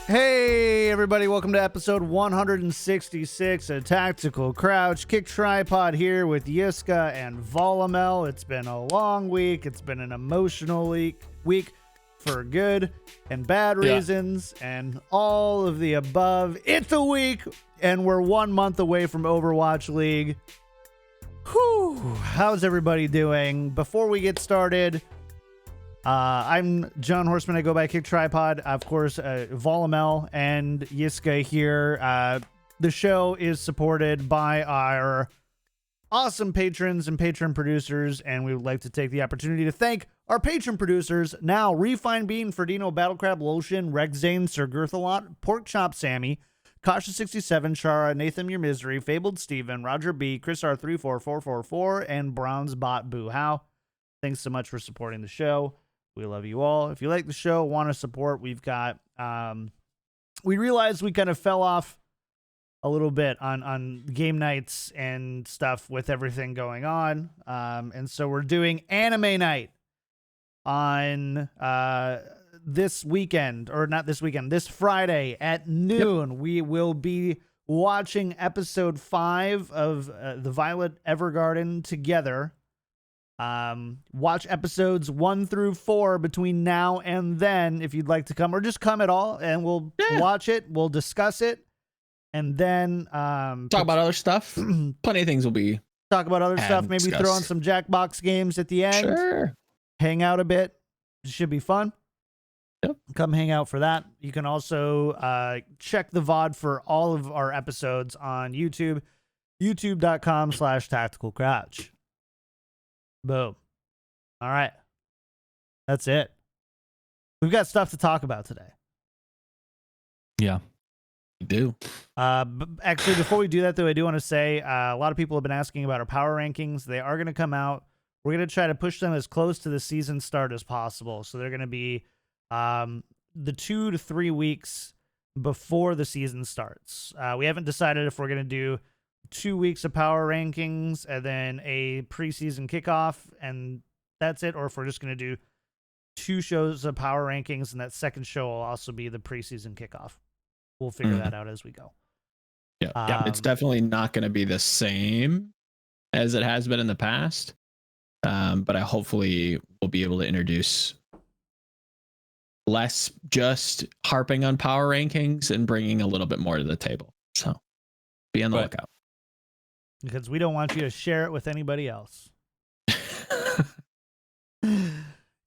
Hey everybody, welcome to episode 166 of Tactical Crouch. Kickedtripod here with Yiska and Volamel. It's been a long week. It's been an emotional week for good and bad reasons and all of the above. It's a week and we're 1 month away from Overwatch League. Whew, how's everybody doing? Before we get started, I'm John Horseman. I go by Kickedtripod. Of course, Volamel and Yiska here. The show is supported by our awesome patrons and patron producers, and we would like to take the opportunity to thank our patron producers now: Refined Bean, Ferdino, Battlecrab, Lotion, Rexzane, Sir Girthalot, Pork Chop Sammy, Kasha67, Shara, Nathan Your Misery, Fabled Steven, Roger B, Chris R34444, and Brown's Bot Boo How. Thanks so much for supporting the show. We love you all. If you like the show, want to support, we've got, we realized we kind of fell off a little bit on game nights and stuff with everything going on. And so we're doing anime night on this weekend, or not this weekend, this Friday at noon. Yep. We will be watching episode 5 of The Violet Evergarden together. Watch episodes 1 through 4 between now and then if you'd like to come, or just come at all and we'll watch it, we'll discuss it, and then talk about other stuff. Plenty of things will be talk about other stuff, maybe throw on some Jackbox games at the end. Sure. Hang out a bit. It should be fun. Yep. Come hang out for that. You can also check the VOD for all of our episodes on YouTube, youtube.com/tacticalcrouch. Boom. All right. That's it. We've got stuff to talk about today. Yeah, we do. Actually, before we do that, though, I do want to say a lot of people have been asking about our power rankings. They are going to come out. We're going to try to push them as close to the season start as possible. So they're going to be the 2 to 3 weeks before the season starts. We haven't decided if we're going to do 2 weeks of power rankings and then a preseason kickoff and that's it, or if we're just going to do 2 shows of power rankings and that second show will also be the preseason kickoff. We'll figure that out as we go. Yeah, it's definitely not going to be the same as it has been in the past, but I hopefully will be able to introduce less just harping on power rankings and bringing a little bit more to the table. So be on the lookout. Because we don't want you to share it with anybody else.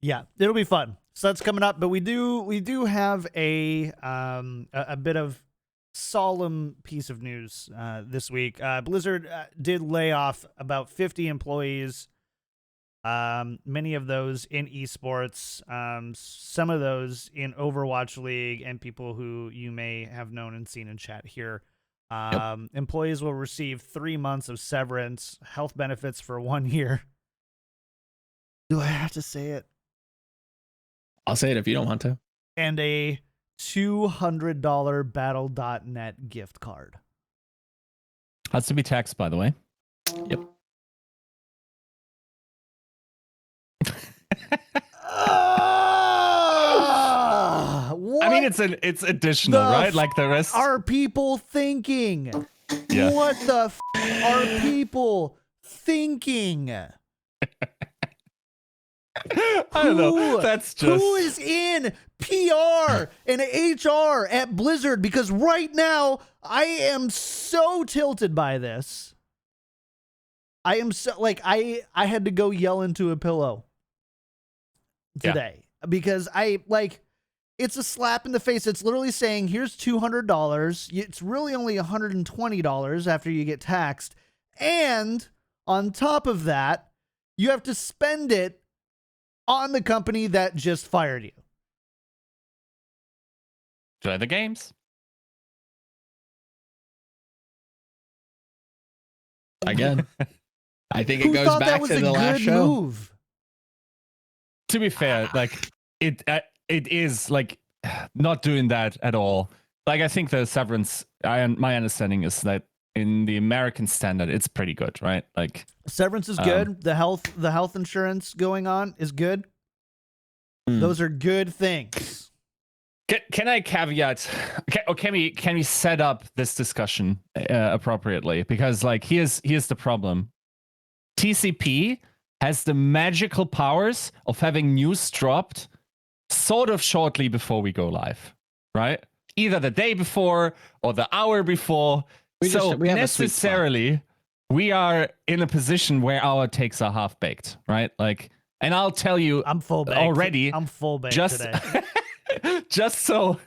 Yeah, it'll be fun. So that's coming up. But we do have a bit of solemn piece of news this week. Blizzard did lay off about 50 employees. Many of those in esports, some of those in Overwatch League, and people who you may have known and seen in chat here. Employees will receive 3 months of severance, health benefits for 1 year. Do I have to say it? I'll say it if you don't want to. And a $200 battle.net gift card. Has to be taxed, by the way. Yep. I mean, it's additional, right? Like the rest. Are people thinking? Yeah. What the are people thinking? I don't know. That's just who is in PR and HR at Blizzard, because right now I am so tilted by this. I am so I had to go yell into a pillow today because it's a slap in the face. It's literally saying, here's $200. It's really only $120 after you get taxed. And on top of that, you have to spend it on the company that just fired you. Enjoy the games. Again. I think Who it goes thought back that was to a the last good show. move? To be fair, like it is like not doing that at all. Like I think the severance. My understanding is that in the American standard, it's pretty good, right? Like severance is good. The health insurance going on is good. Mm. Those are good things. Can I caveat? Can we set up this discussion appropriately? Because like here's the problem. TCP has the magical powers of having news dropped sort of shortly before we go live, right? Either the day before or the hour before. We necessarily we are in a position where our takes are half baked, right? Like, and I'll tell you, I'm full baked already. I'm full baked today. Just so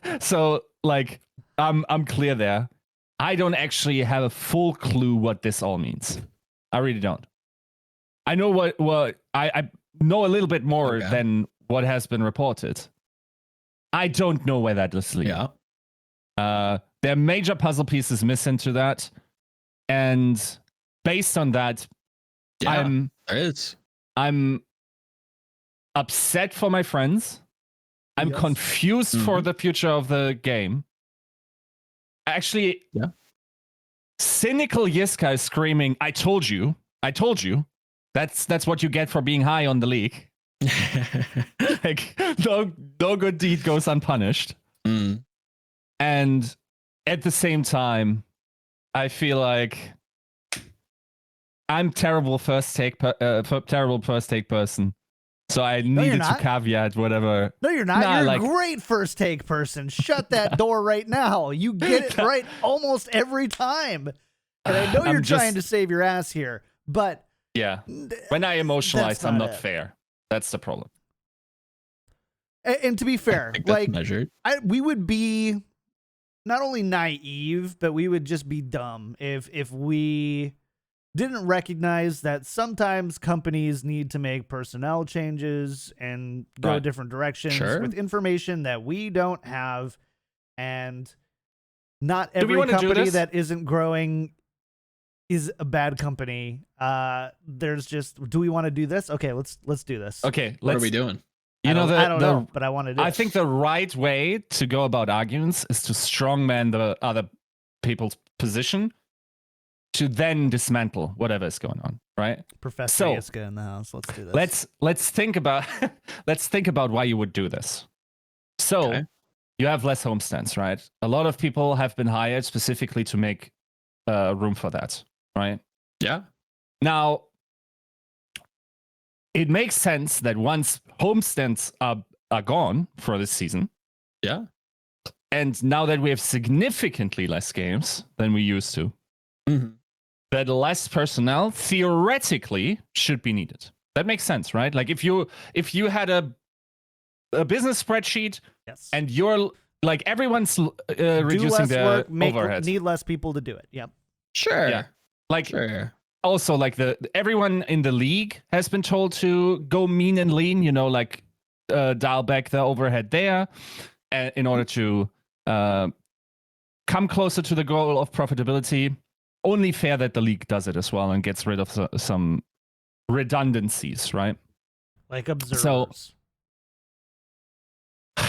like I'm clear there. I don't actually have a full clue what this all means. I really don't. I know what I know a little bit more than what has been reported. I don't know where that is leading. Yeah. There are major puzzle pieces missing to that, and based on that, I'm upset for my friends. I'm confused for the future of the game. Actually, cynical Yiska is screaming, I told you. That's what you get for being high on the league. Like, no good deed goes unpunished. Mm. And at the same time, I feel like I'm terrible first take person. So I needed to caveat whatever. No, you're not. You're a great first take person. Shut that door right now. You get it right almost every time. And I know you're trying to save your ass here, but yeah, when I emotionalize, I'm not fair. That's the problem. And to be fair, like measured. we would be not only naive, but we would just be dumb if we didn't recognize that sometimes companies need to make personnel changes and go different directions with information that we don't have. And not every company that isn't growing is a bad company. There's just, do we want to do this? Okay, let's do this. Okay, what are we doing? I don't know, but I want to do it. I think the right way to go about arguments is to strongman the other people's position to then dismantle whatever is going on, right? Professor Yiska in the house. Let's do this. Let's think about why you would do this. So you have less homestands, right? A lot of people have been hired specifically to make room for that, right? Yeah. Now, it makes sense that once homestands are gone for this season, and now that we have significantly less games than we used to, that less personnel theoretically should be needed. That makes sense, right? Like if you had a business spreadsheet and you're like everyone's reducing their overhead, need less people to do it. Yep. Sure. Yeah. Like also like everyone in the league has been told to go mean and lean, you know, like dial back the overhead there in order to come closer to the goal of profitability. Only fair that the league does it as well and gets rid of some redundancies, right? Like observers. So,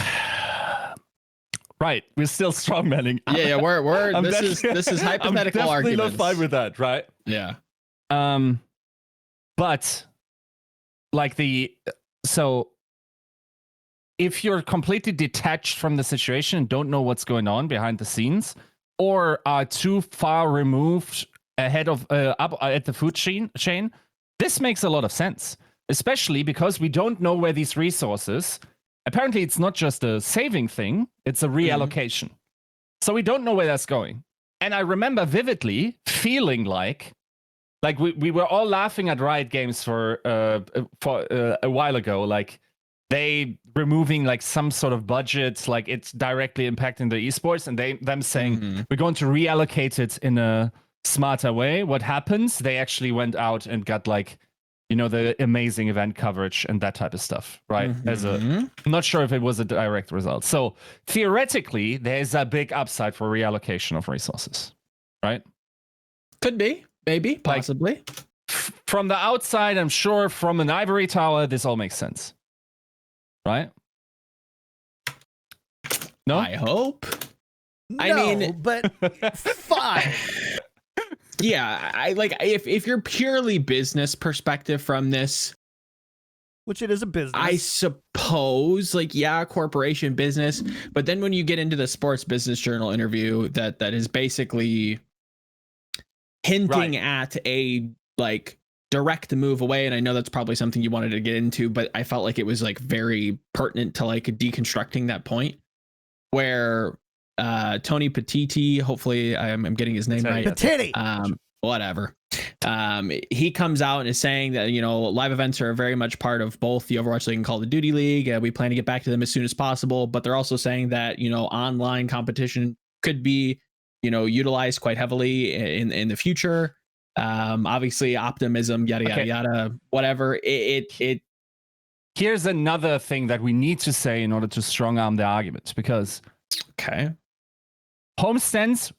right, we're still strongmanning. Yeah, we're this is hypothetical I'm definitely arguments. not fine with that, right? Yeah. But like if you're completely detached from the situation and don't know what's going on behind the scenes, or are too far removed ahead of up at the food chain, this makes a lot of sense, especially because we don't know where these resources. Apparently, it's not just a saving thing; it's a reallocation. So we don't know where that's going. And I remember vividly feeling like we were all laughing at Riot Games for a while ago, like they removing like some sort of budget, like it's directly impacting the esports, and them saying we're going to reallocate it in a smarter way. What happens? They actually went out and got like, you know, the amazing event coverage and that type of stuff, right? I'm not sure if it was a direct result. So theoretically, there's a big upside for reallocation of resources, right? Could be, maybe, possibly. from the outside, I'm sure from an ivory tower, this all makes sense. Right? No? I hope. No, I mean, but fine. Yeah, I like if you're purely business perspective from this, Which it is a business. I suppose, like, yeah, corporation business. But then when you get into the Sports Business Journal interview, that is basically hinting at a like direct move away. And I know that's probably something you wanted to get into, but I felt like it was like very pertinent to like deconstructing that point where Tony Petiti, hopefully I'm getting his name right. Petiti. Whatever. He comes out and is saying that, live events are very much part of both the Overwatch League and Call of Duty League. We plan to get back to them as soon as possible, but they're also saying that, online competition could be, utilized quite heavily in the future. Obviously optimism, yada, yada, whatever. Here's another thing that we need to say in order to strong arm the argument, because homestands,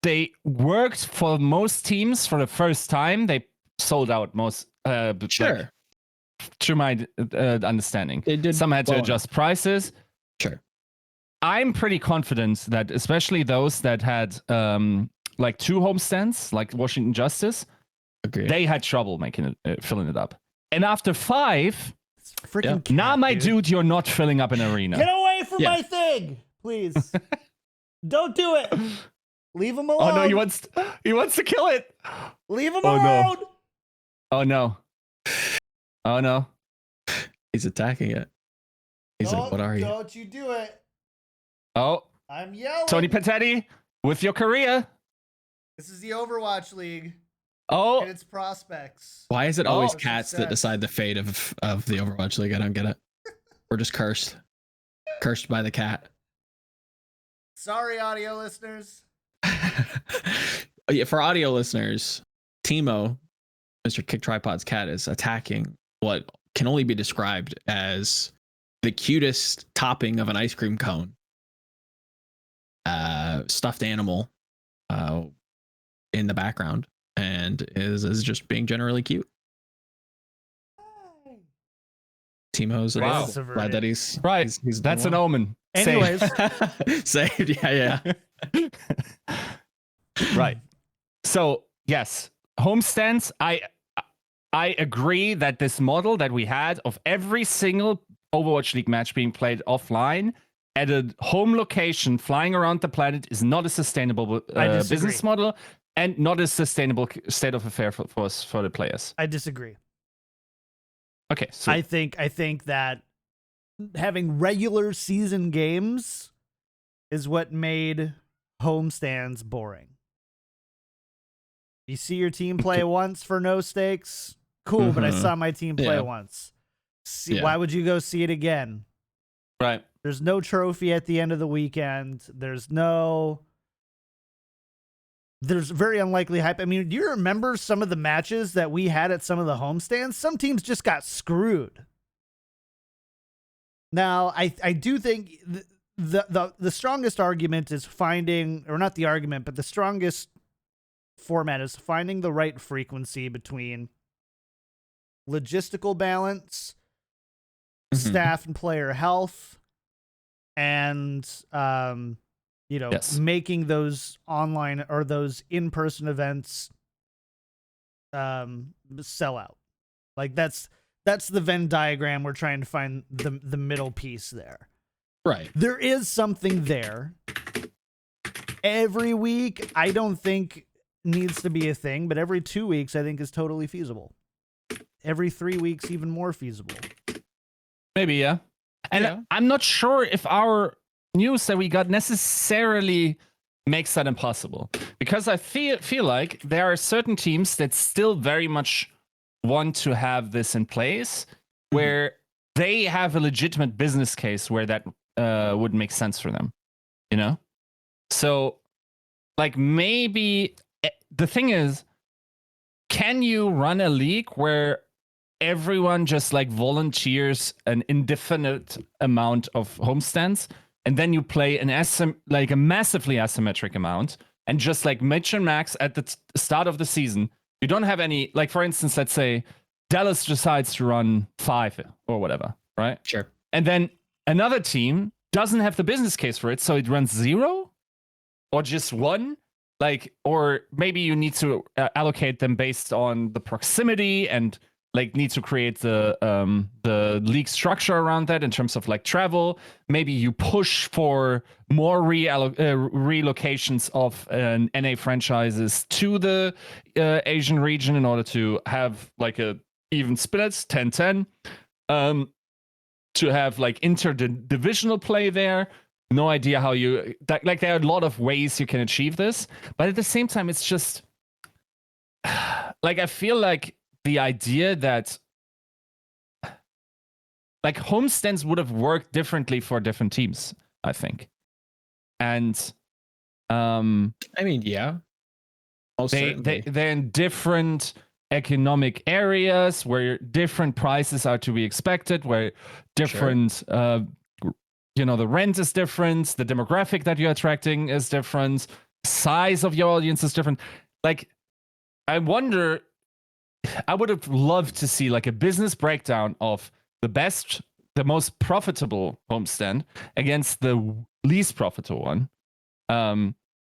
they worked for most teams for the first time. They sold out most. Sure. To my understanding, they did. Some had to adjust prices. Sure. I'm pretty confident that especially those that had like 2 homestands, like Washington Justice, Agreed. They had trouble making it, filling it up. And after 5, freaking now my dude, you're not filling up an arena. Get away from my thing, please. Don't do it. Leave him alone. Oh no, he wants to kill it. Leave him alone. No. Oh no. Oh no. He's attacking it. He's like, what are you? Don't you do it. Oh. I'm yelling. Tony Petiti, with your career. This is the Overwatch League. Oh. And its prospects. Why is it always cats that decide the fate of the Overwatch League? I don't get it. We're just cursed. Cursed by the cat. Sorry, audio listeners. Yeah, for audio listeners, Timo, Mr. Kickedtripod's cat, is attacking what can only be described as the cutest topping of an ice cream cone. Stuffed animal in the background, and is just being generally cute. Timo's glad that he's right. He's that's an omen. Anyways, saved. Yeah. Right. So yes, homestands. I agree that this model that we had of every single Overwatch League match being played offline at a home location, flying around the planet, is not a sustainable business model and not a sustainable state of affair for the players. I disagree. Okay, so I think that having regular season games is what made homestands boring. You see your team play once for no stakes, cool, but I saw my team play once. Why would you go see it again? Right. There's no trophy at the end of the weekend. There's very unlikely hype. I mean, do you remember some of the matches that we had at some of the homestands? Some teams just got screwed. Now, I do think the strongest argument is finding, or not the argument, but the strongest format is finding the right frequency between logistical balance, staff and player health, and making those online or those in-person events sell out. Like that's the Venn diagram. We're trying to find the middle piece there. Right. There is something there. Every week, I don't think needs to be a thing, but every 2 weeks, I think is totally feasible. Every 3 weeks, even more feasible. Maybe, yeah. And I'm not sure if our news that we got necessarily makes that impossible, because I feel like there are certain teams that still very much want to have this in place, where they have a legitimate business case where that would make sense for them, So, like, maybe the thing is, can you run a league where everyone just like volunteers an indefinite amount of homestands, and then you play a massively asymmetric amount, and just like mid and max at the start of the season, You don't have any, like, for instance, let's say Dallas decides to run 5 or whatever, right? Sure. And then another team doesn't have the business case for it, so it runs 0 or just 1. Like, or maybe you need to allocate them based on the proximity and like need to create the league structure around that in terms of like travel. Maybe you push for more relocations of NA franchises to the Asian region in order to have like a even splits 10-10, to have like interdivisional play there. No idea how you like. There are a lot of ways you can achieve this, but at the same time, it's just like I feel like the idea that like homestands would have worked differently for different teams, I think. And I mean, yeah. They're in different economic areas where different prices are to be expected, where different the rent is different, the demographic that you're attracting is different, size of your audience is different. Like, I wonder, I would have loved to see like a business breakdown of the most profitable homestand against the least profitable one.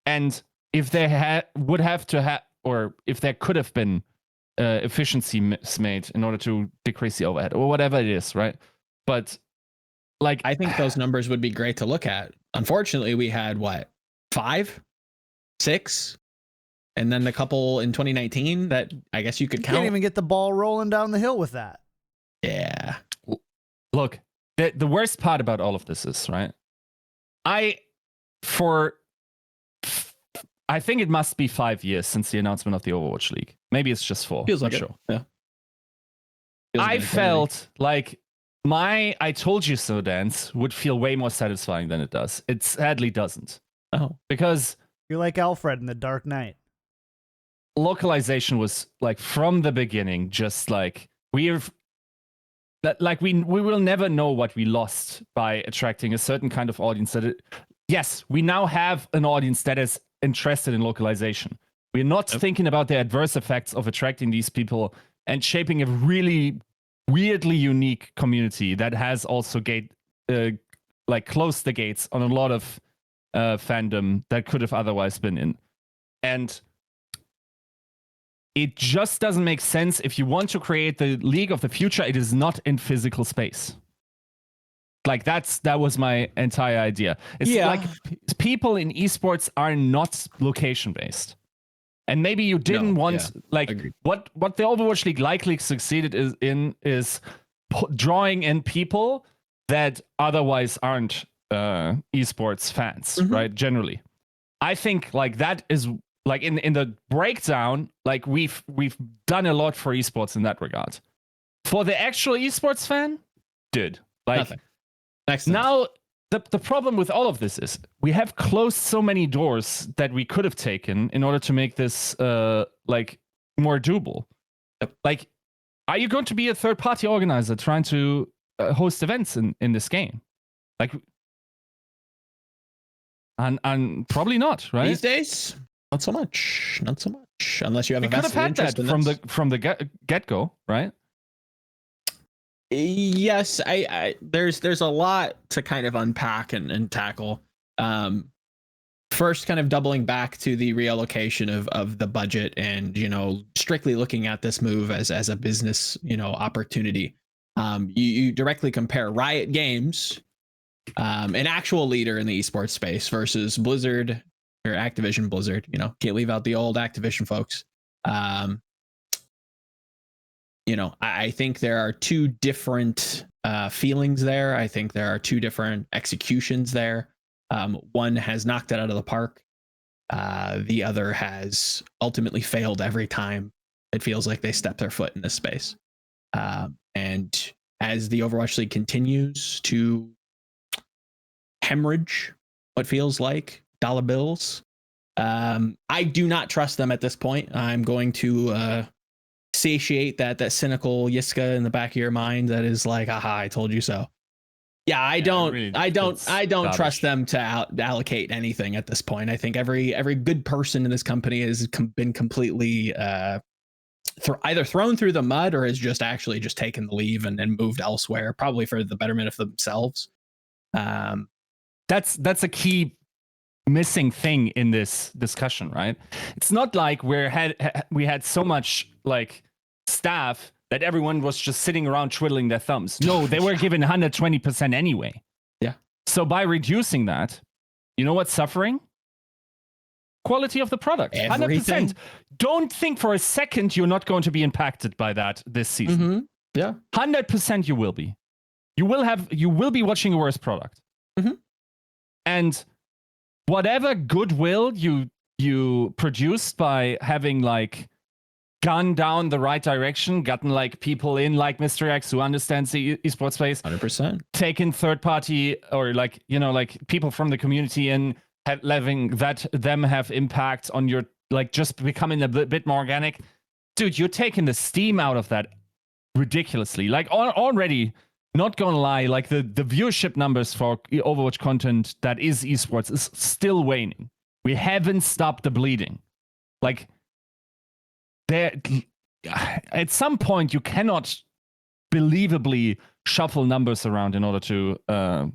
And if they would have to have, or if there could have been efficiency made in order to decrease the overhead or whatever it is, right? But like, I think those numbers would be great to look at. Unfortunately, we had 5, 6, and then the couple in 2019 that I guess you could count. Can't even get the ball rolling down the hill with that. Yeah. Look, the worst part about all of this is, right? I think it must be 5 years since the announcement of the Overwatch League. Maybe it's just 4. Feels like sure. Yeah. I felt like my I told you so dance would feel way more satisfying than it does. It sadly doesn't. Oh. Because you're like Alfred in The Dark Knight. Localization was like from the beginning just like we will never know what we lost by attracting a certain kind of audience yes, we now have an audience that is interested in localization. We're not thinking about the adverse effects of attracting these people and shaping a really weirdly unique community that has also closed the gates on a lot of fandom that could have otherwise been in. And it just doesn't make sense if you want to create the league of the future. It is not in physical space. Like that was my entire idea. It's like people in esports are not location based. And maybe you didn't want agreed. what the Overwatch League likely succeeded is drawing in people that otherwise aren't esports fans, right? Generally, I think like that is like in the breakdown, like we've done a lot for esports in that regard. For the actual esports fan, dude, like nothing. Now the problem with all of this is we have closed so many doors that we could have taken in order to make this like more doable. Like, are you going to be a third-party organizer trying to host events in this game? Like, and probably not, right? These days, not so much. Unless you have a vested interest in that from the get-go, right? Yes, I there's a lot to kind of unpack and tackle. First, kind of doubling back to the reallocation of the budget and, strictly looking at this move as a business, opportunity. You directly compare Riot Games, an actual leader in the esports space, versus Blizzard or Activision Blizzard. Can't leave out the old Activision folks. I think there are two different feelings there. I think there are two different executions there. One has knocked it out of the park. The other has ultimately failed every time it feels like they step their foot in this space. And as the Overwatch League continues to hemorrhage what feels like dollar bills, I do not trust them at this point. I'm going to satiate that cynical Yiska in the back of your mind that is like, aha, I told you so. Yeah, I don't trust them to allocate anything at this point. I think every good person in this company has been completely either thrown through the mud or has just actually just taken the leave and moved elsewhere, probably for the betterment of themselves. That's a key missing thing in this discussion, right? It's not like we had so much like staff that everyone was just sitting around twiddling their thumbs. No, they were given 120% anyway. Yeah. So by reducing that, you know what's suffering? Quality of the product. Everything. 100%. Don't think for a second you're not going to be impacted by that this season. Mm-hmm. Yeah. 100% you will be. You will be watching a worse product. Mm-hmm. And whatever goodwill you produced by having like gone down the right direction, gotten like people in like Mr. X who understands the esports space, 100%, taken third party or like, you know, like people from the community in, letting them have impact on your, like, just becoming a bit more organic. Dude, you're taking the steam out of that ridiculously. Like already, not gonna lie, like the viewership numbers for Overwatch content that is esports is still waning. We haven't stopped the bleeding. Like, there, at some point, you cannot believably shuffle numbers around in order to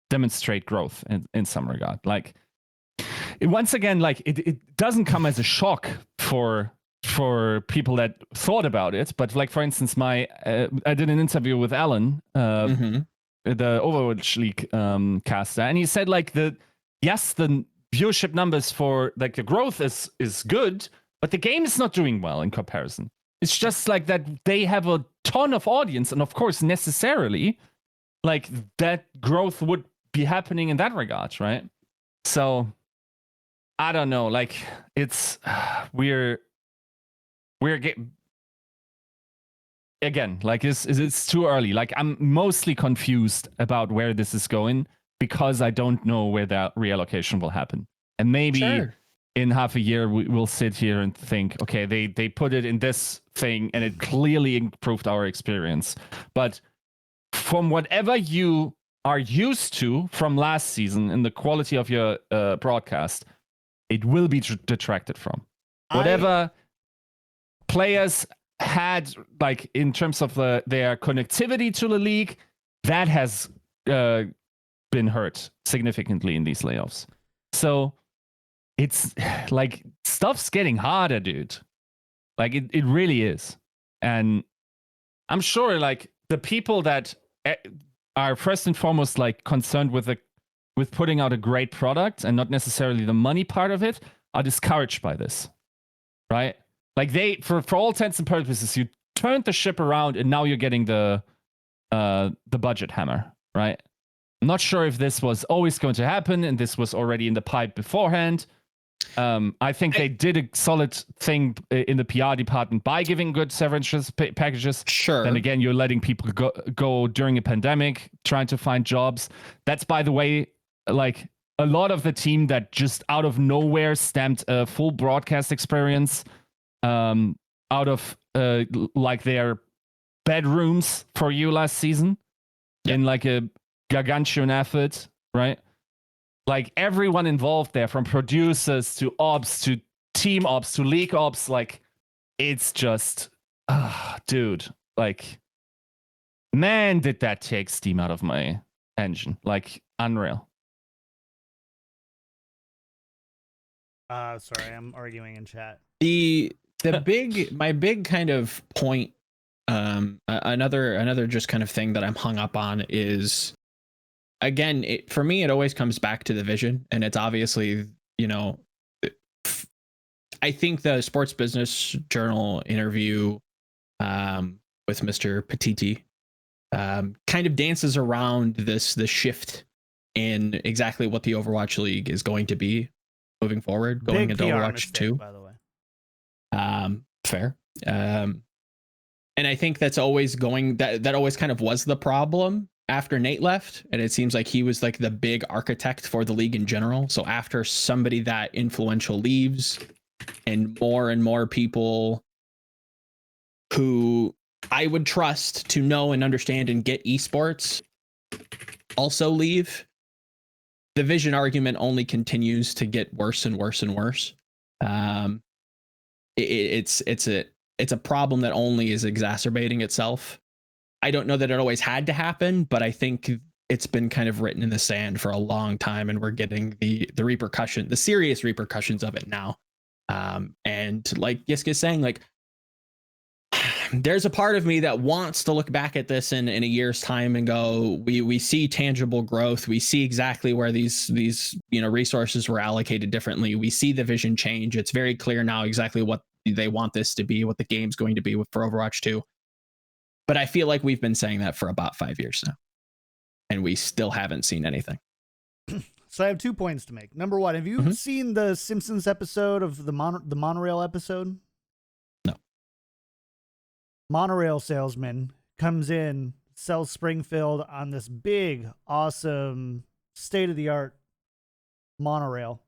demonstrate growth in some regard. Like, once again, like it doesn't come as a shock for people that thought about it, but like, for instance, I did an interview with Alan, the Overwatch League caster, and he said like the viewership numbers for like the growth is good, but the game is not doing well in comparison. It's just like that they have a ton of audience, and of course necessarily like that growth would be happening in that regard, right? So I don't know, like it's we're again, like it's too early. Like I'm mostly confused about where this is going because I don't know where that reallocation will happen. And maybe in half a year we'll sit here and think, okay, they put it in this thing and it clearly improved our experience. But from whatever you are used to from last season in the quality of your broadcast, it will be detracted from. Whatever players had, like in terms of their connectivity to the league, that has been hurt significantly in these layoffs. So it's like stuff's getting harder, dude. Like it really is. And I'm sure like the people that are first and foremost like concerned with putting out a great product and not necessarily the money part of it are discouraged by this, right? Like they, for all intents and purposes, you turned the ship around and now you're getting the budget hammer, right? I'm not sure if this was always going to happen and this was already in the pipe beforehand. I think they did a solid thing in the PR department by giving good severance packages. Sure. Then again, you're letting people go during a pandemic, trying to find jobs. That's, by the way, like a lot of the team that just out of nowhere stamped a full broadcast experience out of like their bedrooms for you last season in like a gargantuan effort, right? Like everyone involved there, from producers to ops to team ops to league ops, like it's just, dude, like, man, did that take steam out of my engine. Like, unreal. Sorry, I'm arguing in chat. My big kind of point, another just kind of thing that I'm hung up on is, again, for me, it always comes back to the vision. And it's obviously, you know, I think the Sports Business Journal interview with Mr. Petiti kind of dances around the shift in exactly what the Overwatch League is going to be moving forward, going Big into PR Overwatch mistake, 2. by the way. Fair. And I think that's always that always kind of was the problem after Nate left. And it seems like he was like the big architect for the league in general. So after somebody that influential leaves and more people who I would trust to know and understand and get esports also leave, the vision argument only continues to get worse and worse and worse. It's it's a problem that only is exacerbating itself. I don't know that it always had to happen, but I think it's been kind of written in the sand for a long time, and we're getting the serious repercussions of it now. And like Yiska is saying, like, there's a part of me that wants to look back at this in a year's time and go, we see tangible growth. We see exactly where these resources were allocated differently. We see the vision change. It's very clear now exactly what they want this to be, what the game's going to be for Overwatch 2. But I feel like we've been saying that for about 5 years now, and we still haven't seen anything. So I have 2 points to make. Number one, have you seen the Simpsons episode of the monorail episode? No. Monorail salesman comes in, sells Springfield on this big, awesome, state-of-the-art monorail.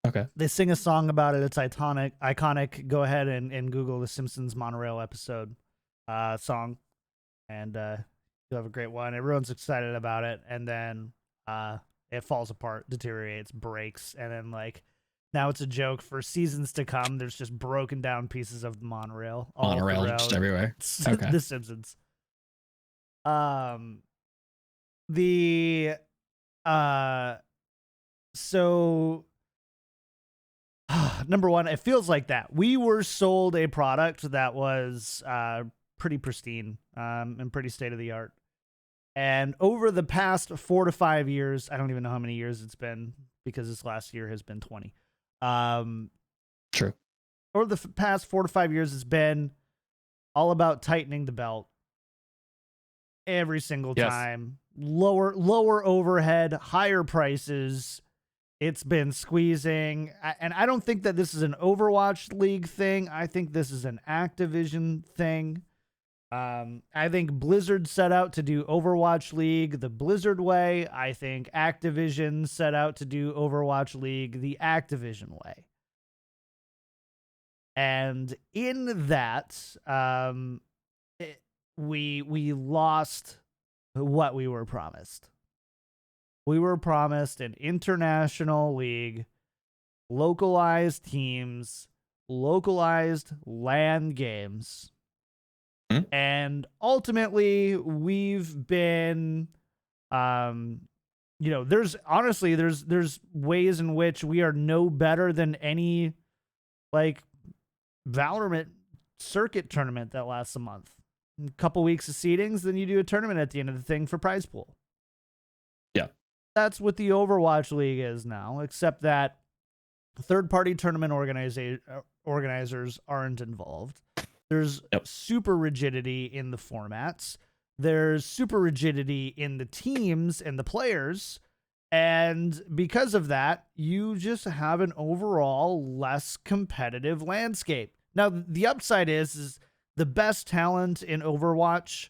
Okay. They sing a song about it. It's iconic. Go ahead and Google the Simpsons monorail episode song, and you'll have a great one. Everyone's excited about it, and then it falls apart, deteriorates, breaks, and then like now it's a joke for seasons to come. There's just broken down pieces of the monorail Just everywhere. Okay. The Simpsons. So number one, it feels like that we were sold a product that was pretty pristine and pretty state of the art. And over the past 4 to 5 years, I don't even know how many years it's been because this last year has been 20. True. Over the past 4 to 5 years, it's been all about tightening the belt every single time. Lower overhead, higher prices. It's been squeezing. And I don't think that this is an Overwatch League thing. I think this is an Activision thing. I think Blizzard set out to do Overwatch League the Blizzard way. I think Activision set out to do Overwatch League the Activision way. And in that, we lost what we were promised. We were promised an international league, localized teams, localized LAN games. And ultimately, we've been, there's ways in which we are no better than any, like, Valorant circuit tournament that lasts a month. A couple weeks of seedings, then you do a tournament at the end of the thing for prize pool. Yeah. That's what the Overwatch League is now, except that third-party tournament organizers aren't involved. There's super rigidity in the formats. There's super rigidity in the teams and the players. And because of that, you just have an overall less competitive landscape. Now, the upside is the best talent in Overwatch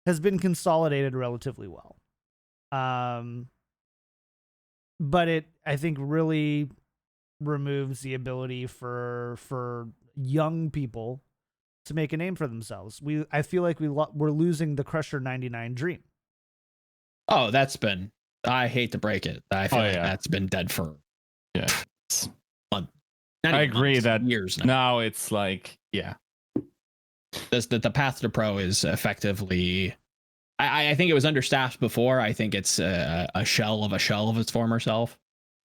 has been consolidated relatively well. But it, I think, really removes the ability for young people to make a name for themselves. I feel like we're losing the Crusher 99 dream. Oh, I hate to break it. I feel like that's been dead for months. I agree months, that years now. Now it's like, the path to pro is effectively, I think it was understaffed before. I think it's a shell of its former self.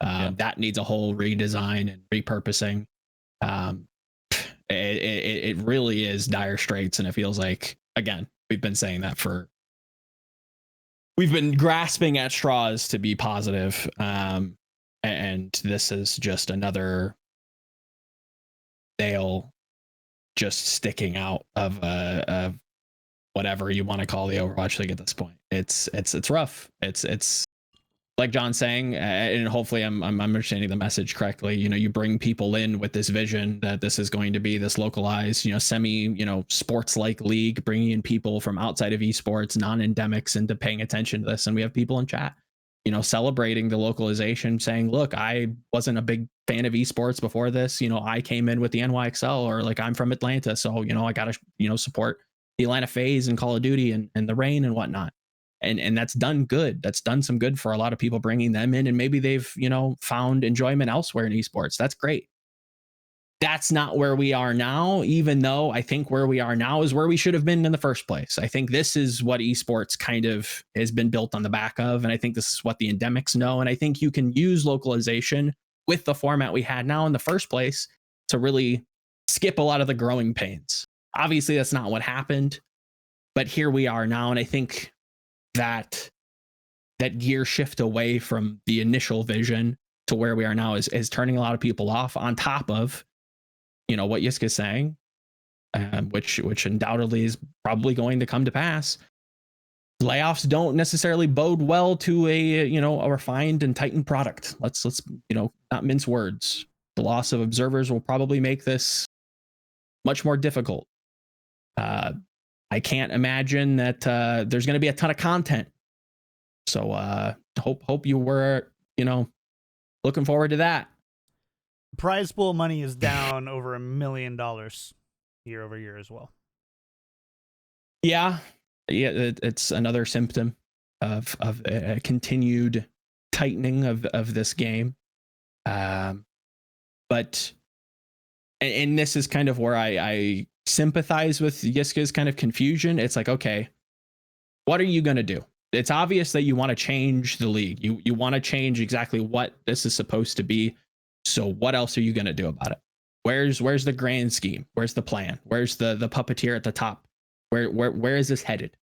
That needs a whole redesign and repurposing. It really is dire straits, and it feels like, again, we've been saying that we've been grasping at straws to be positive, and this is just another nail just sticking out of whatever you want to call the Overwatch League at this point. It's rough. It's like John's saying, and hopefully I'm understanding the message correctly. You bring people in with this vision that this is going to be this localized, semi, sports-like league, bringing in people from outside of esports, non-endemics, into paying attention to this. And we have people in chat, celebrating the localization, saying, look, I wasn't a big fan of esports before this. I came in with the NYXL, or like, I'm from Atlanta, so, I got to, support the Atlanta FaZe and Call of Duty and the Reign and whatnot. And that's done good. That's done some good for a lot of people, bringing them in, and maybe they've, found enjoyment elsewhere in esports. That's great. that's not where we are now, even though I think where we are now is where we should have been in the first place. I think this is what esports kind of has been built on the back of. And I think this is what the endemics know. And I think you can use localization with the format we had now in the first place to really skip a lot of the growing pains. Obviously, that's not what happened, but here we are now. And I think that gear shift away from the initial vision to where we are now is turning a lot of people off, on top of, you know, what Yiska is saying, which undoubtedly is probably going to come to pass. Layoffs don't necessarily bode well to a refined and tightened product. Let's not mince words. The loss of observers will probably make this much more difficult. I can't imagine that there's going to be a ton of content. So hope you were looking forward to that. Prize pool money is down over $1 million year over year as well. Yeah, it's another symptom of a continued tightening of this game. But this is kind of where I sympathize with Yiska's kind of confusion. It's like, okay, what are you going to do? It's obvious that you want to change the league. You want to change exactly what this is supposed to be. So what else are you going to do about it? Where's the grand scheme? Where's the plan? Where's the puppeteer at the top? Where is this headed?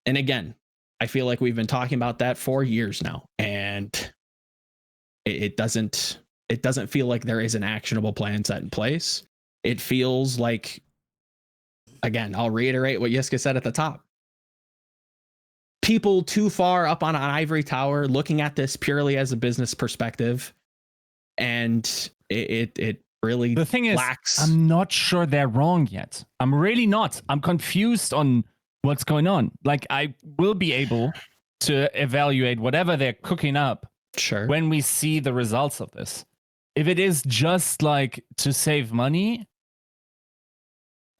And again, I feel like we've been talking about that for years now, and it doesn't feel like there is an actionable plan set in place. It feels like, again, I'll reiterate what Yiska said at the top. People too far up on an ivory tower looking at this purely as a business perspective, and it really, the thing lacks. is, I'm not sure they're wrong yet. I'm really not. I'm confused on what's going on. Like, I will be able to evaluate whatever they're cooking up when we see the results of this. If it is just like to save money,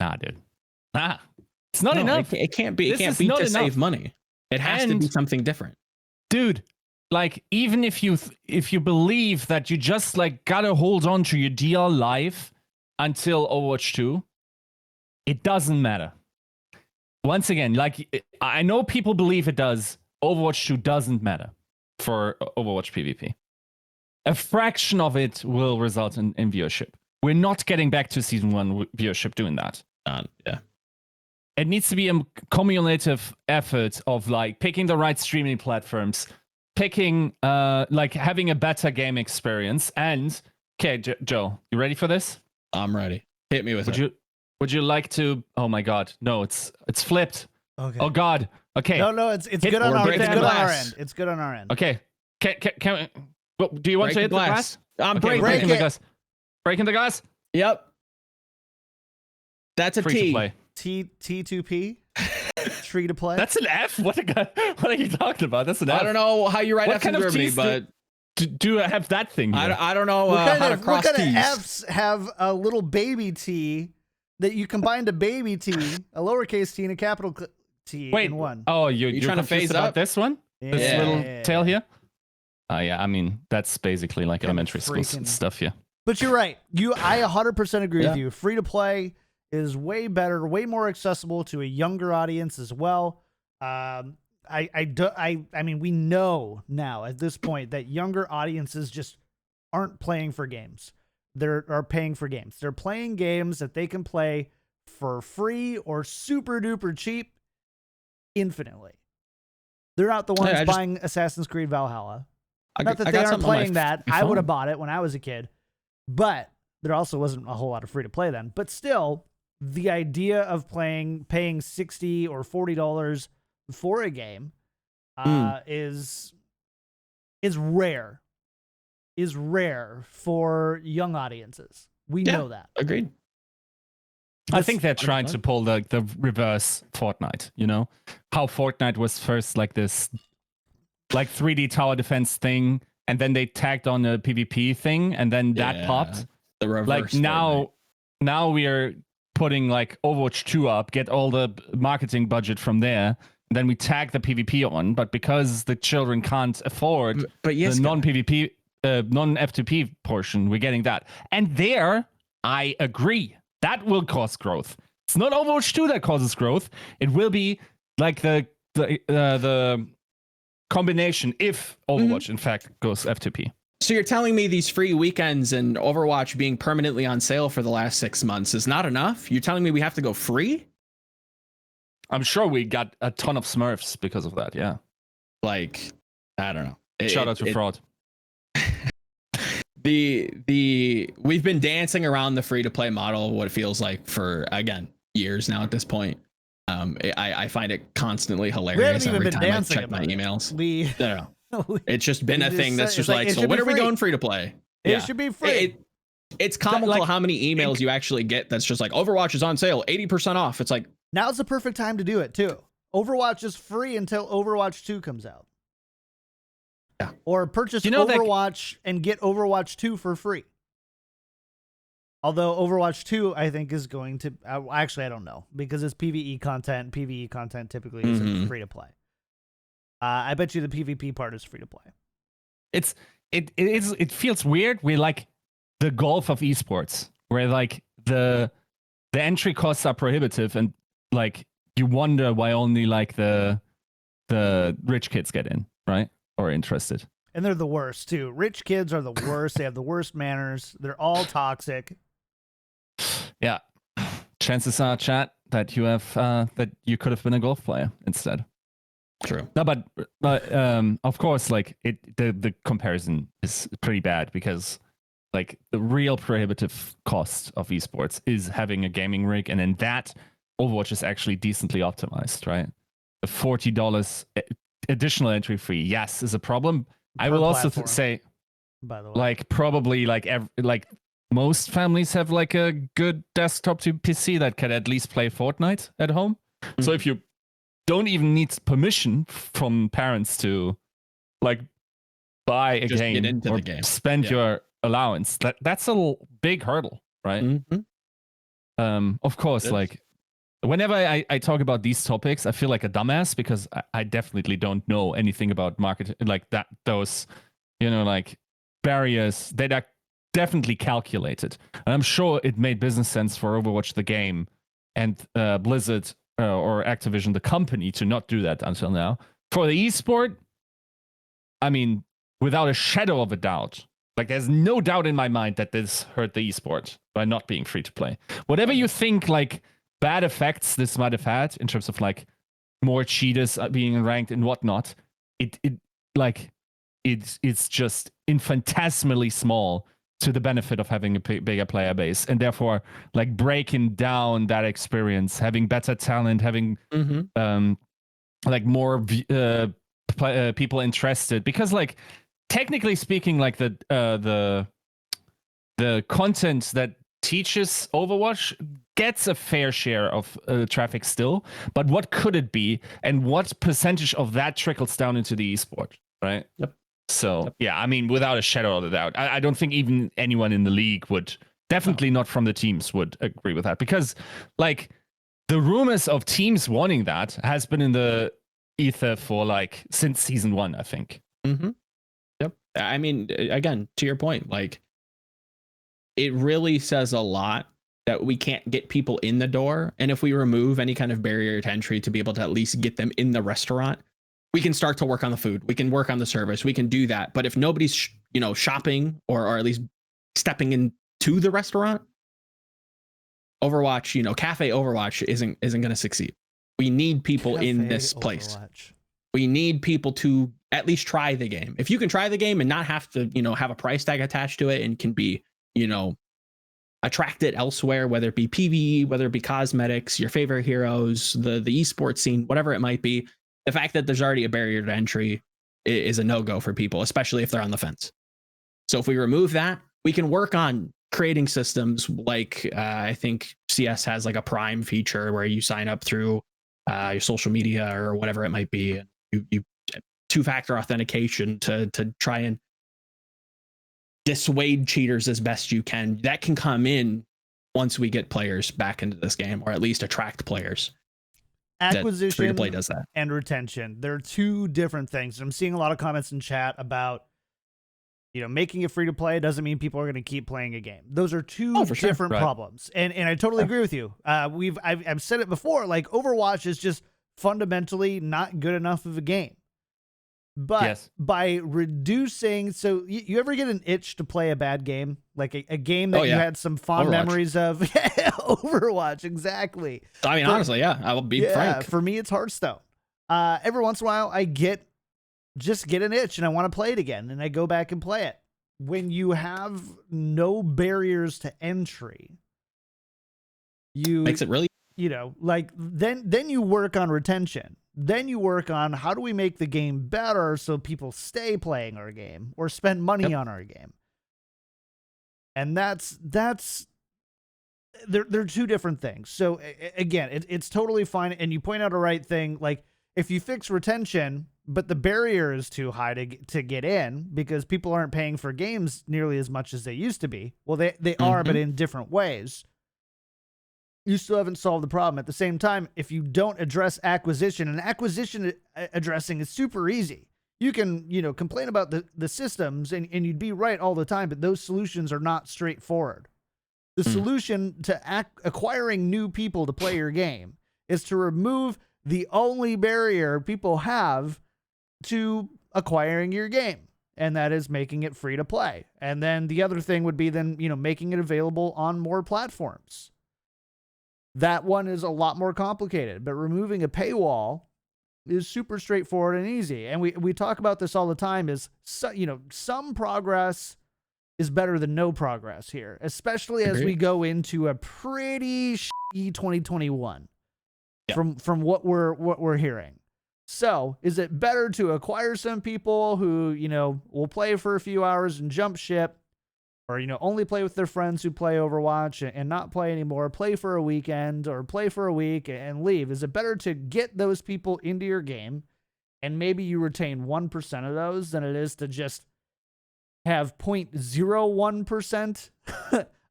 dude. It's not enough. It can't be. It can't be to save money. It has to be something different, dude. Like, even if you believe that you just like gotta hold on to your deal live until Overwatch 2, it doesn't matter. Once again, like, I know people believe it does. Overwatch 2 doesn't matter for Overwatch PvP. A fraction of it will result in viewership. We're not getting back to season 1 viewership doing that. Yeah. It needs to be a cumulative effort of like picking the right streaming platforms, picking like having a better game experience. And okay, Joe, you ready for this? I'm ready. Hit me with it. Would you like to? Oh my God, no! It's flipped. Okay. Oh God. Okay. No, it's good on our end. It's good on our end. Okay. Can we, do you want to hit the glass? I'm breaking the glass. Breaking the glass. Yep. That's a Free T. to play. T2P. Free to play. That's an F. What are you talking about? That's an F. I don't know how you write what F kind in of Germany, T's but do I have that thing here? I don't know how to cross what kind T's. of F's have a little baby T that you combined a baby T, a lowercase t, and a capital T in one? Oh, you're trying to phase about up this one? Yeah. This little tail here? Oh, yeah. I mean, that's basically like elementary school stuff here. But you're right. I 100% agree with you. Free to play is way better, way more accessible to a younger audience as well. I mean, we know now at this point that younger audiences just aren't playing for games. Are paying for games. They're playing games that they can play for free or super duper cheap infinitely. They're not the ones buying Assassin's Creed Valhalla. Not that they aren't playing that. I would have bought it when I was a kid. But there also wasn't a whole lot of free to play then. But still, the idea of paying $60 or $40 for a game is rare. Is rare for young audiences. We know that. Agreed. I think they're trying to pull the reverse Fortnite, you know? How Fortnite was first like this like 3D tower defense thing, and then they tagged on a PvP thing, and then that popped. The reverse. Like now we are putting like Overwatch 2 up, get all the marketing budget from there, and then we tag the PvP on, but because the children can't afford the non-PvP non-F2P portion, we're getting that. And there I agree. That will cause growth. It's not Overwatch 2 that causes growth. It will be like the combination if Overwatch, in fact, goes F2P. So you're telling me these free weekends and Overwatch being permanently on sale for the last 6 months is not enough? You're telling me we have to go free? I'm sure we got a ton of Smurfs because of that, yeah. Like, I don't know. Shout out to Fraud. We've been dancing around the free-to-play model, what it feels like for, again, years now at this point. I find it constantly hilarious every time I check my emails. I don't know. It's just been a thing that's just like, so when are we going free to play? It should be free. It's comical how many emails you actually get that's just like, Overwatch is on sale, 80% off. It's like, now's the perfect time to do it too. Overwatch is free until Overwatch 2 comes out. Yeah. Or purchase Overwatch and get Overwatch 2 for free. Although Overwatch 2, I think, is going to... actually, I don't know. Because it's PvE content. PvE content typically isn't free to play. I bet you the PvP part is free to play. It feels weird. We're like the golf of esports, where like the entry costs are prohibitive, and like you wonder why only like the rich kids get in, right? Or interested. And they're the worst too. Rich kids are the worst. They have the worst manners. They're all toxic. Yeah. Chances are, chat, that you have that you could have been a golf player instead. True. No, but of course, like the comparison is pretty bad because like the real prohibitive cost of esports is having a gaming rig, and then that Overwatch is actually decently optimized, right? The $40 additional entry fee, yes, is a problem. I will also say, by the way, like probably like most families have like a good desktop to PC that can at least play Fortnite at home. Mm-hmm. So if you don't even need permission from parents to like buy a game or spend your allowance, that's a big hurdle, right? Mm-hmm. Of course, like whenever I talk about these topics, I feel like a dumbass because I definitely don't know anything about market like that. Those, like barriers that are definitely calculated. And I'm sure it made business sense for Overwatch the game and Blizzard or Activision the company to not do that until now. For the esport, I mean, without a shadow of a doubt, like there's no doubt in my mind that this hurt the esport by not being free to play. Whatever you think, like bad effects this might have had in terms of like more cheaters being ranked and whatnot, it's just infinitesimally small to the benefit of having a bigger player base, and therefore like breaking down that experience, having better talent, having like more people interested, because like technically speaking, like the content that teaches Overwatch gets a fair share of traffic still, but what could it be, and what percentage of that trickles down into the esport, right? Yep. So yeah, I mean, without a shadow of a doubt, I don't think even anyone in the league would, definitely not from the teams, would agree with that, because like the rumors of teams wanting that has been in the ether for like since season 1, I think. Mm-hmm. Yep. I mean, again, to your point, like it really says a lot that we can't get people in the door, and if we remove any kind of barrier to entry to be able to at least get them in the restaurant, we can start to work on the food. We can work on the service. We can do that. But if nobody's, shopping or at least stepping into the restaurant, Overwatch, Cafe Overwatch isn't going to succeed. We need people in this place. We need people to at least try the game. If you can try the game and not have to, have a price tag attached to it, and can be, attracted elsewhere, whether it be PvE, whether it be cosmetics, your favorite heroes, the esports scene, whatever it might be. The fact that there's already a barrier to entry is a no-go for people, especially if they're on the fence. So if we remove that, we can work on creating systems like I think CS has like a Prime feature where you sign up through your social media or whatever it might be. You two-factor authentication to try and dissuade cheaters as best you can. That can come in once we get players back into this game, or at least attract players. Acquisition free-to-play does that. And retention. They're two different things. I'm seeing a lot of comments in chat about making it free to play doesn't mean people are going to keep playing a game. Those are two different problems. And I totally agree with you. I've said it before, like Overwatch is just fundamentally not good enough of a game. But by reducing, so you ever get an itch to play a bad game? Like a game that you had some fond memories of? Overwatch, exactly. I mean, honestly, I'll be frank. For me, it's Hearthstone. Every once in a while, I get an itch and I want to play it again, and I go back and play it. When you have no barriers to entry, makes it really, like then you work on retention. Then you work on how do we make the game better so people stay playing our game or spend money on our game. And they're two different things. So again, it's totally fine. And you point out a right thing. Like if you fix retention, but the barrier is too high to get in because people aren't paying for games nearly as much as they used to be. Well, they are, but in different ways. You still haven't solved the problem. At the same time, if you don't address acquisition, and acquisition addressing is super easy. You can, complain about the systems and you'd be right all the time, but those solutions are not straightforward. The solution to acquiring new people to play your game is to remove the only barrier people have to acquiring your game, and that is making it free to play. And then the other thing would be then, making it available on more platforms. That one is a lot more complicated, but removing a paywall is super straightforward and easy. And we talk about this all the time is, some progress is better than no progress here, especially as we go into a pretty shitty 2021 from what we're hearing. So is it better to acquire some people who, will play for a few hours and jump ship, or, only play with their friends who play Overwatch and not play anymore, play for a weekend or play for a week and leave? Is it better to get those people into your game and maybe you retain 1% of those than it is to just have 0.01%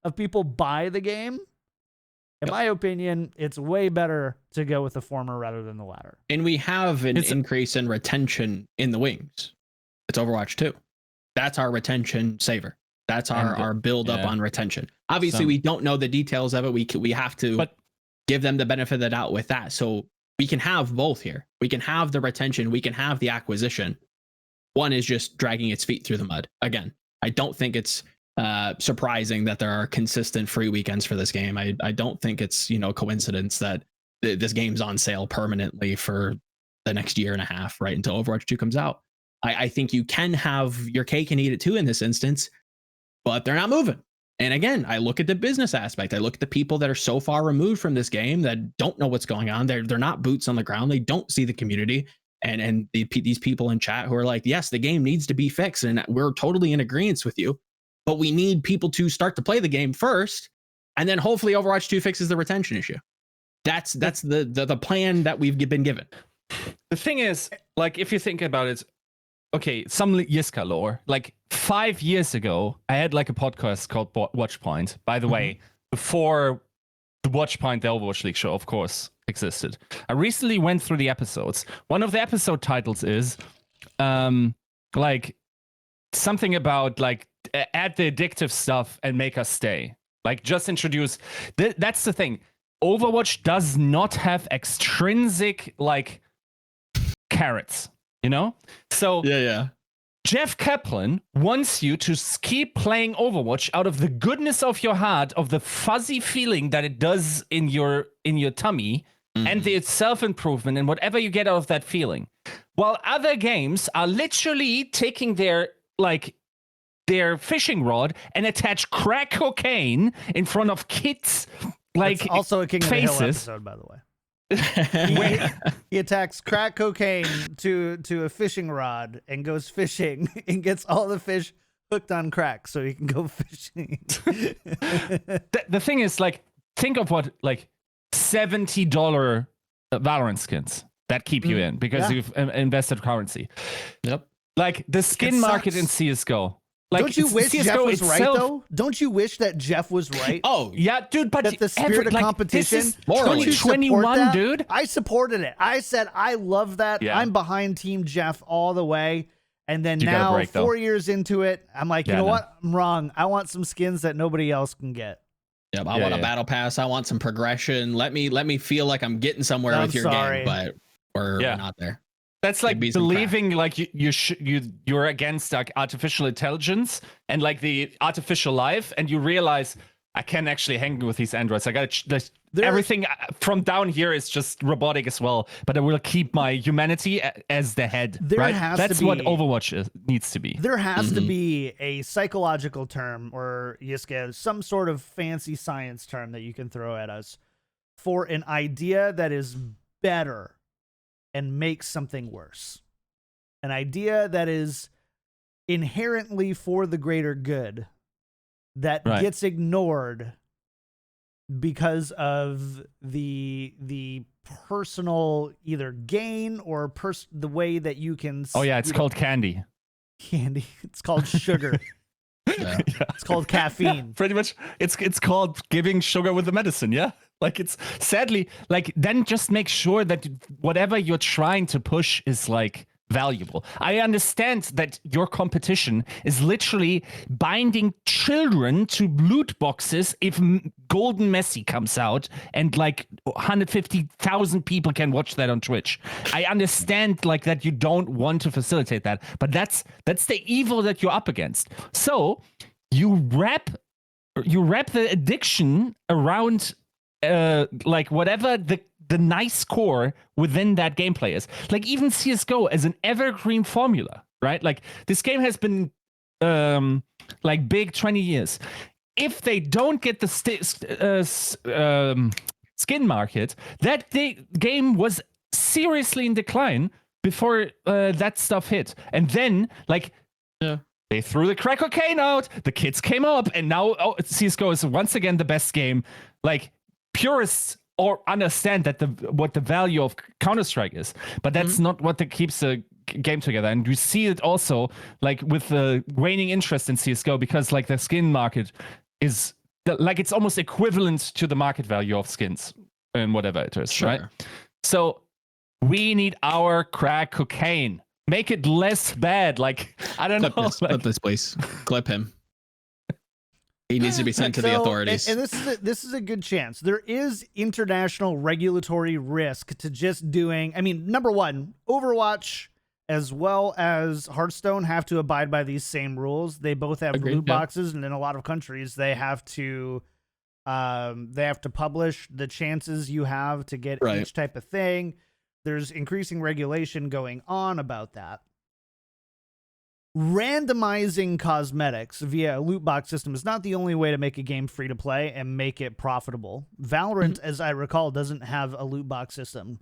of people buy the game? In my opinion, it's way better to go with the former rather than the latter. And we have an increase in retention in the wings. It's Overwatch 2. That's our retention saver. That's our build up on retention. Obviously, we don't know the details of it. We have to give them the benefit of the doubt with that. So we can have both here. We can have the retention. We can have the acquisition. One is just dragging its feet through the mud. Again, I don't think it's surprising that there are consistent free weekends for this game. I don't think it's coincidence that this game's on sale permanently for the next year and a half, right, until Overwatch 2 comes out. I think you can have your cake and eat it too in this instance. But they're not moving. And again, I look at the business aspect. I look at the people that are so far removed from this game that don't know what's going on. They're not boots on the ground. They don't see the community. And these people in chat who are like, yes, the game needs to be fixed. And we're totally in agreement with you. But we need people to start to play the game first. And then hopefully Overwatch 2 fixes the retention issue. That's the plan that we've been given. The thing is, like, if you think about it, okay, some Yiska lore. Like 5 years ago, I had like a podcast called Watchpoint. By the way, before the Watchpoint, the Overwatch League show, of course, existed. I recently went through the episodes. One of the episode titles is like something about like add the addictive stuff and make us stay. Like just introduce. That's the thing. Overwatch does not have extrinsic like carrots. So Jeff Kaplan wants you to keep playing Overwatch out of the goodness of your heart, of the fuzzy feeling that it does in your tummy, and the self-improvement and whatever you get out of that feeling. While other games are literally taking their fishing rod and attach crack cocaine in front of kids like That's also a King faces. of the Hill episode, by the way. He attacks crack cocaine to a fishing rod and goes fishing and gets all the fish hooked on crack so he can go fishing. The thing is, like, think of what like $70 Valorant skins that keep you in because you've invested currency. Yep. Like the skin market in CS:GO. Like, don't you wish CS:GO Jeff was right, though? Don't you wish that Jeff was right? Oh, yeah, dude, but that the spirit of competition, this is 2021, dude. I supported it. I said, I love that. Yeah. I'm behind Team Jeff all the way. And then You gotta now, break, though. 4 years into it, I'm like, you Yeah, know no. what? I'm wrong. I want some skins that nobody else can get. Yep, I want a battle pass. I want some progression. Let me feel like I'm getting somewhere with your game, but we're not there. That's like believing like you're against like artificial intelligence and like the artificial life, and you realize I can't actually hang with these androids. I got everything from down here is just robotic as well, but I will keep my humanity as the head. Right? That's what Overwatch needs to be. There has to be a psychological term, or Yiska, some sort of fancy science term that you can throw at us for an idea that is better and makes something worse. An idea that is inherently for the greater good that gets ignored because of the personal either gain or the way that you can. Oh yeah, it's called candy. Candy. It's called sugar. Yeah. It's called caffeine. Pretty much, it's called giving sugar with the medicine. Yeah, like it's sadly like then just make sure that whatever you're trying to push is like valuable. I understand that your competition is literally binding children to loot boxes if Golden Messi comes out and like 150,000 people can watch that on Twitch. I understand like that you don't want to facilitate that, but that's the evil that you're up against. So you wrap the addiction around like whatever the nice core within that gameplay is. Like even CSGO as an evergreen formula, right? Like this game has been like big 20 years. If they don't get the skin market, that game was seriously in decline before that stuff hit. And then like they threw the crack cocaine out, the kids came up, and now CSGO is once again the best game. Like purists or understand that what the value of Counter-Strike is, but that's not what keeps the game together. And we see it also like with the waning interest in CSGO because like the skin market is like it's almost equivalent to the market value of skins and whatever it is, right? So we need our crack cocaine. Make it less bad. Like I don't know. Clip this, please. Clip him. He needs to be sent to the authorities. And this is a good chance. There is international regulatory risk to just doing. I mean, number one, Overwatch as well as Hearthstone have to abide by these same rules. They both have loot boxes, and in a lot of countries, they have to publish the chances you have to get each type of thing. There's increasing regulation going on about that. Randomizing cosmetics via a loot box system is not the only way to make a game free to play and make it profitable. Valorant, as I recall, doesn't have a loot box system.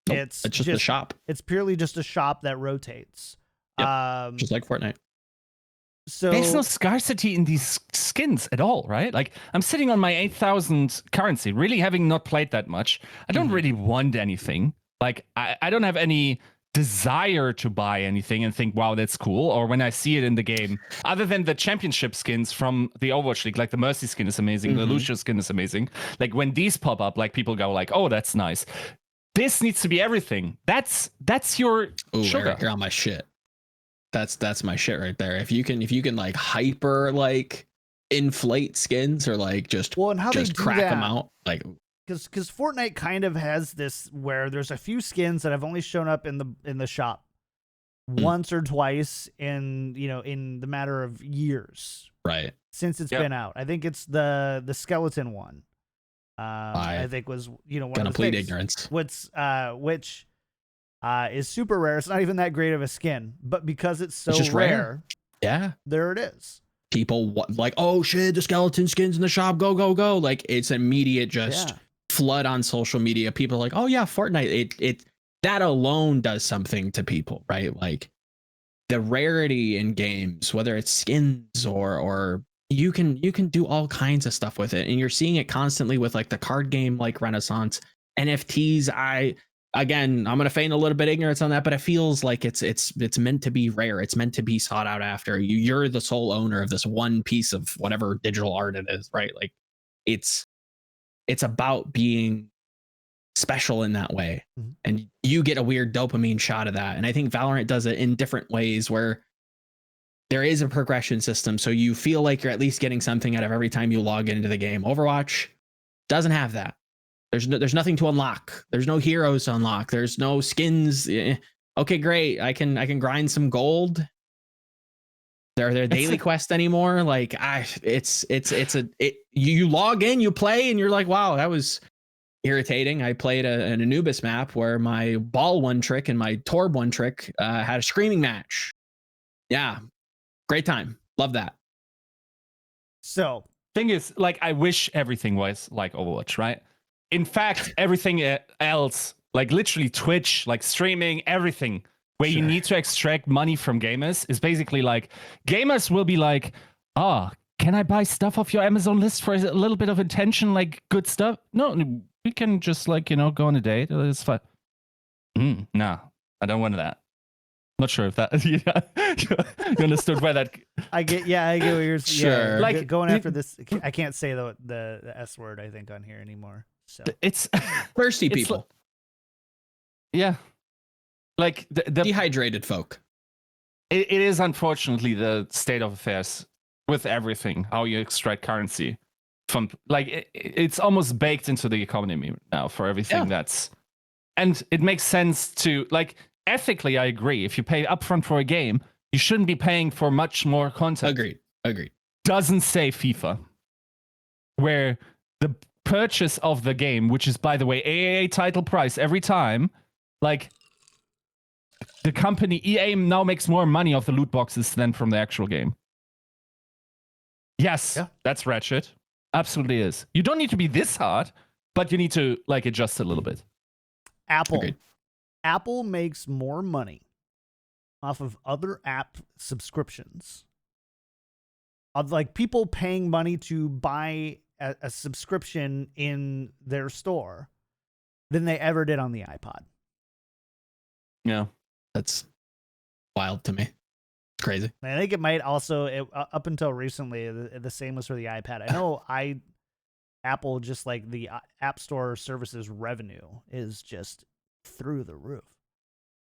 Nope, it's just a shop. It's purely just a shop that rotates. Yep, just like Fortnite. So there's no scarcity in these skins at all, right? Like I'm sitting on my 8,000 currency, really having not played that much. I don't really want anything. Like I don't have any desire to buy anything and think, wow, that's cool. Or when I see it in the game, other than the championship skins from the Overwatch League, like the Mercy skin is amazing, the Lucio skin is amazing. Like when these pop up, like people go like, oh, that's nice. This needs to be everything. That's your sugar. Eric, you're on my shit. That's my shit right there. If you can like hyper like inflate skins or like just crack them out, like because Fortnite kind of has this where there's a few skins that have only shown up in the shop once or twice in the matter of years, right? Since it's been out. I think it's the skeleton one. I think was one of the plead things. Ignorance. Which is super rare. It's not even that great of a skin, but because it's so rare, there it is. People like, oh shit, the skeleton skins in the shop, go. Like it's immediate flood on social media. People are like, oh yeah, Fortnite. It that alone does something to people, right? Like the rarity in games, whether it's skins or you can do all kinds of stuff with it, and you're seeing it constantly with like the card game like renaissance, NFTs. I'm gonna feign a little bit ignorance on that, but it feels like it's meant to be rare. It's meant to be sought out after. You're the sole owner of this one piece of whatever digital art it is, right? Like it's about being special in that way. Mhm. And you get a weird dopamine shot of that. And I think Valorant does it in different ways where there is a progression system. So you feel like you're at least getting something out of every time you log into the game. Overwatch doesn't have that. There's nothing to unlock. There's no heroes to unlock. There's no skins. Okay, great. I can grind some gold. There daily quest anymore. Like you log in, you play, and you're like, wow, that was irritating. I played an Anubis map where my ball one trick and my Torb one trick had a screaming match. Yeah, great time. Love that. So thing is, like, I wish everything was like Overwatch, right? In fact, everything else, like literally Twitch, like streaming, everything where you need to extract money from gamers is basically like gamers will be like, can I buy stuff off your Amazon list for a little bit of attention, like good stuff? No, we can just like, go on a date. It's fine. No, I don't want that. Not sure if that you understood where that. I get what you're saying. Sure. Yeah, like going after this. I can't say the S word, I think, on here anymore. So it's thirsty people. Yeah. Like the dehydrated folk. It is unfortunately the state of affairs with everything, how you extract currency from, like, it's almost baked into the economy now for everything that's, and it makes sense to, like, ethically, I agree. If you pay upfront for a game, you shouldn't be paying for much more content. Agreed. Doesn't say FIFA, where the purchase of the game, which is, by the way, AAA title price every time, like, the company EA now makes more money off the loot boxes than from the actual game. Yes, that's ratchet. Absolutely is. You don't need to be this hard, but you need to, like, adjust a little bit. Apple makes more money off of other app subscriptions, of like people paying money to buy a subscription in their store, than they ever did on the iPod. Yeah, that's wild to me. It's crazy. I think it might also, up until recently, the same was for the iPad. I know Apple, just like the App Store services revenue is just through the roof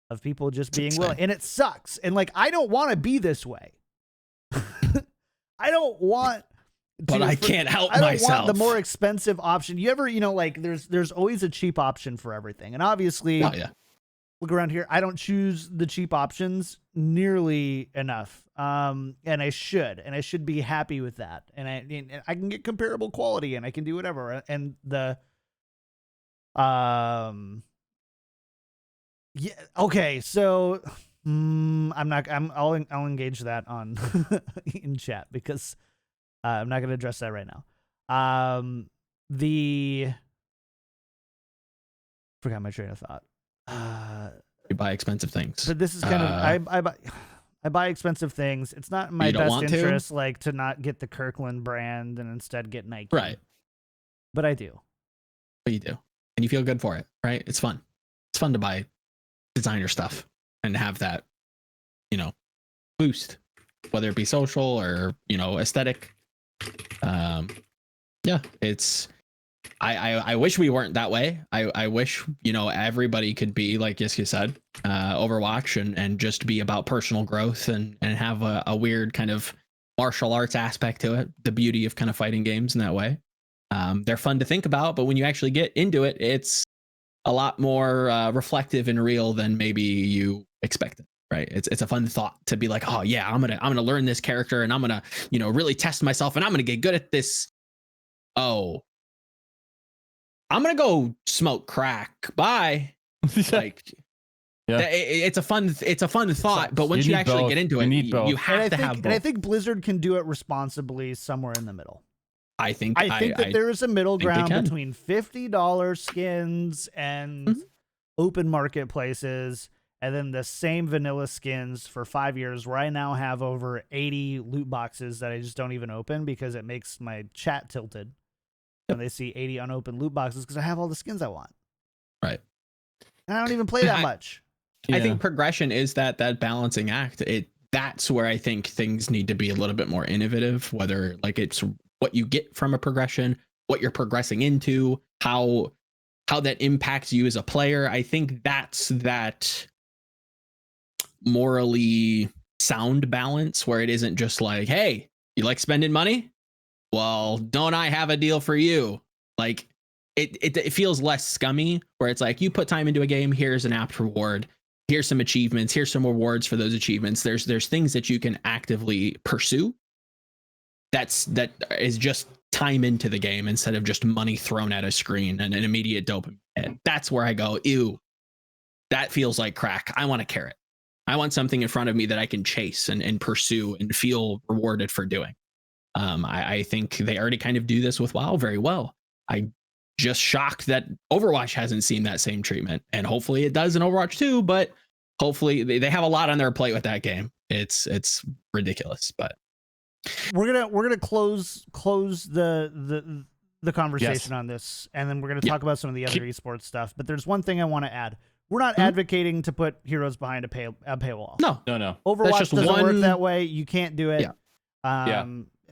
of people just being willing, and it sucks. And like, I don't want to be this way. I don't want but I can't help myself. I don't want the more expensive option. You ever, like, there's always a cheap option for everything. And obviously, look around here, I don't choose the cheap options nearly enough. And I should be happy with that. And I can get comparable quality, and I can do whatever. And okay, so I'll engage that on in chat, because I'm not going to address that right now. Forgot my train of thought. You buy expensive things. But this is kind of I buy expensive things. It's not in my best interest to not get the Kirkland brand and instead get Nike. Right. But I do. But you do. And you feel good for it, right? It's fun. It's fun to buy designer stuff and have that, boost, whether it be social or, aesthetic. It's, I wish we weren't that way. I wish, everybody could be, like Yiska said, Overwatch and just be about personal growth and have a weird kind of martial arts aspect to it. The beauty of kind of fighting games in that way. They're fun to think about, but when you actually get into it, it's a lot more reflective and real than maybe you expected. Right. It's a fun thought to be like, oh yeah, I'm gonna learn this character and I'm gonna, really test myself and I'm gonna get good at this. Oh, I'm gonna go smoke crack. Bye. Like, it's a fun thought, but once you actually get into it, you have to have both. And I think Blizzard can do it responsibly somewhere in the middle. I think that there is a middle ground between $50 skins and open marketplaces, and then the same vanilla skins for 5 years, where I now have over 80 loot boxes that I just don't even open because it makes my chat tilted when they see 80 unopened loot boxes, because I have all the skins I want. Right. And I don't even play that much. I think progression is that balancing act. That's where I think things need to be a little bit more innovative, whether like it's what you get from a progression, what you're progressing into, how how that impacts you as a player. I think that's that morally sound balance where it isn't just like, hey, you like spending money? Well, don't I have a deal for you? Like it feels less scummy where it's like, you put time into a game, here's an apt reward. Here's some achievements, here's some rewards for those achievements. There's things that you can actively pursue. That is just time into the game instead of just money thrown at a screen and an immediate dopamine hit. That's where I go, ew, that feels like crack. I want a carrot. I want something in front of me that I can chase and pursue and feel rewarded for doing. I think they already kind of do this with WoW very well. I just shocked that Overwatch hasn't seen that same treatment, and hopefully it does in Overwatch 2, but hopefully they have a lot on their plate with that game. It's ridiculous, but we're gonna close the conversation on this, and then we're gonna talk about some of the other esports stuff. But there's one thing I want to add. We're not advocating to put heroes behind a paywall. No. Overwatch doesn't work that way. You can't do it.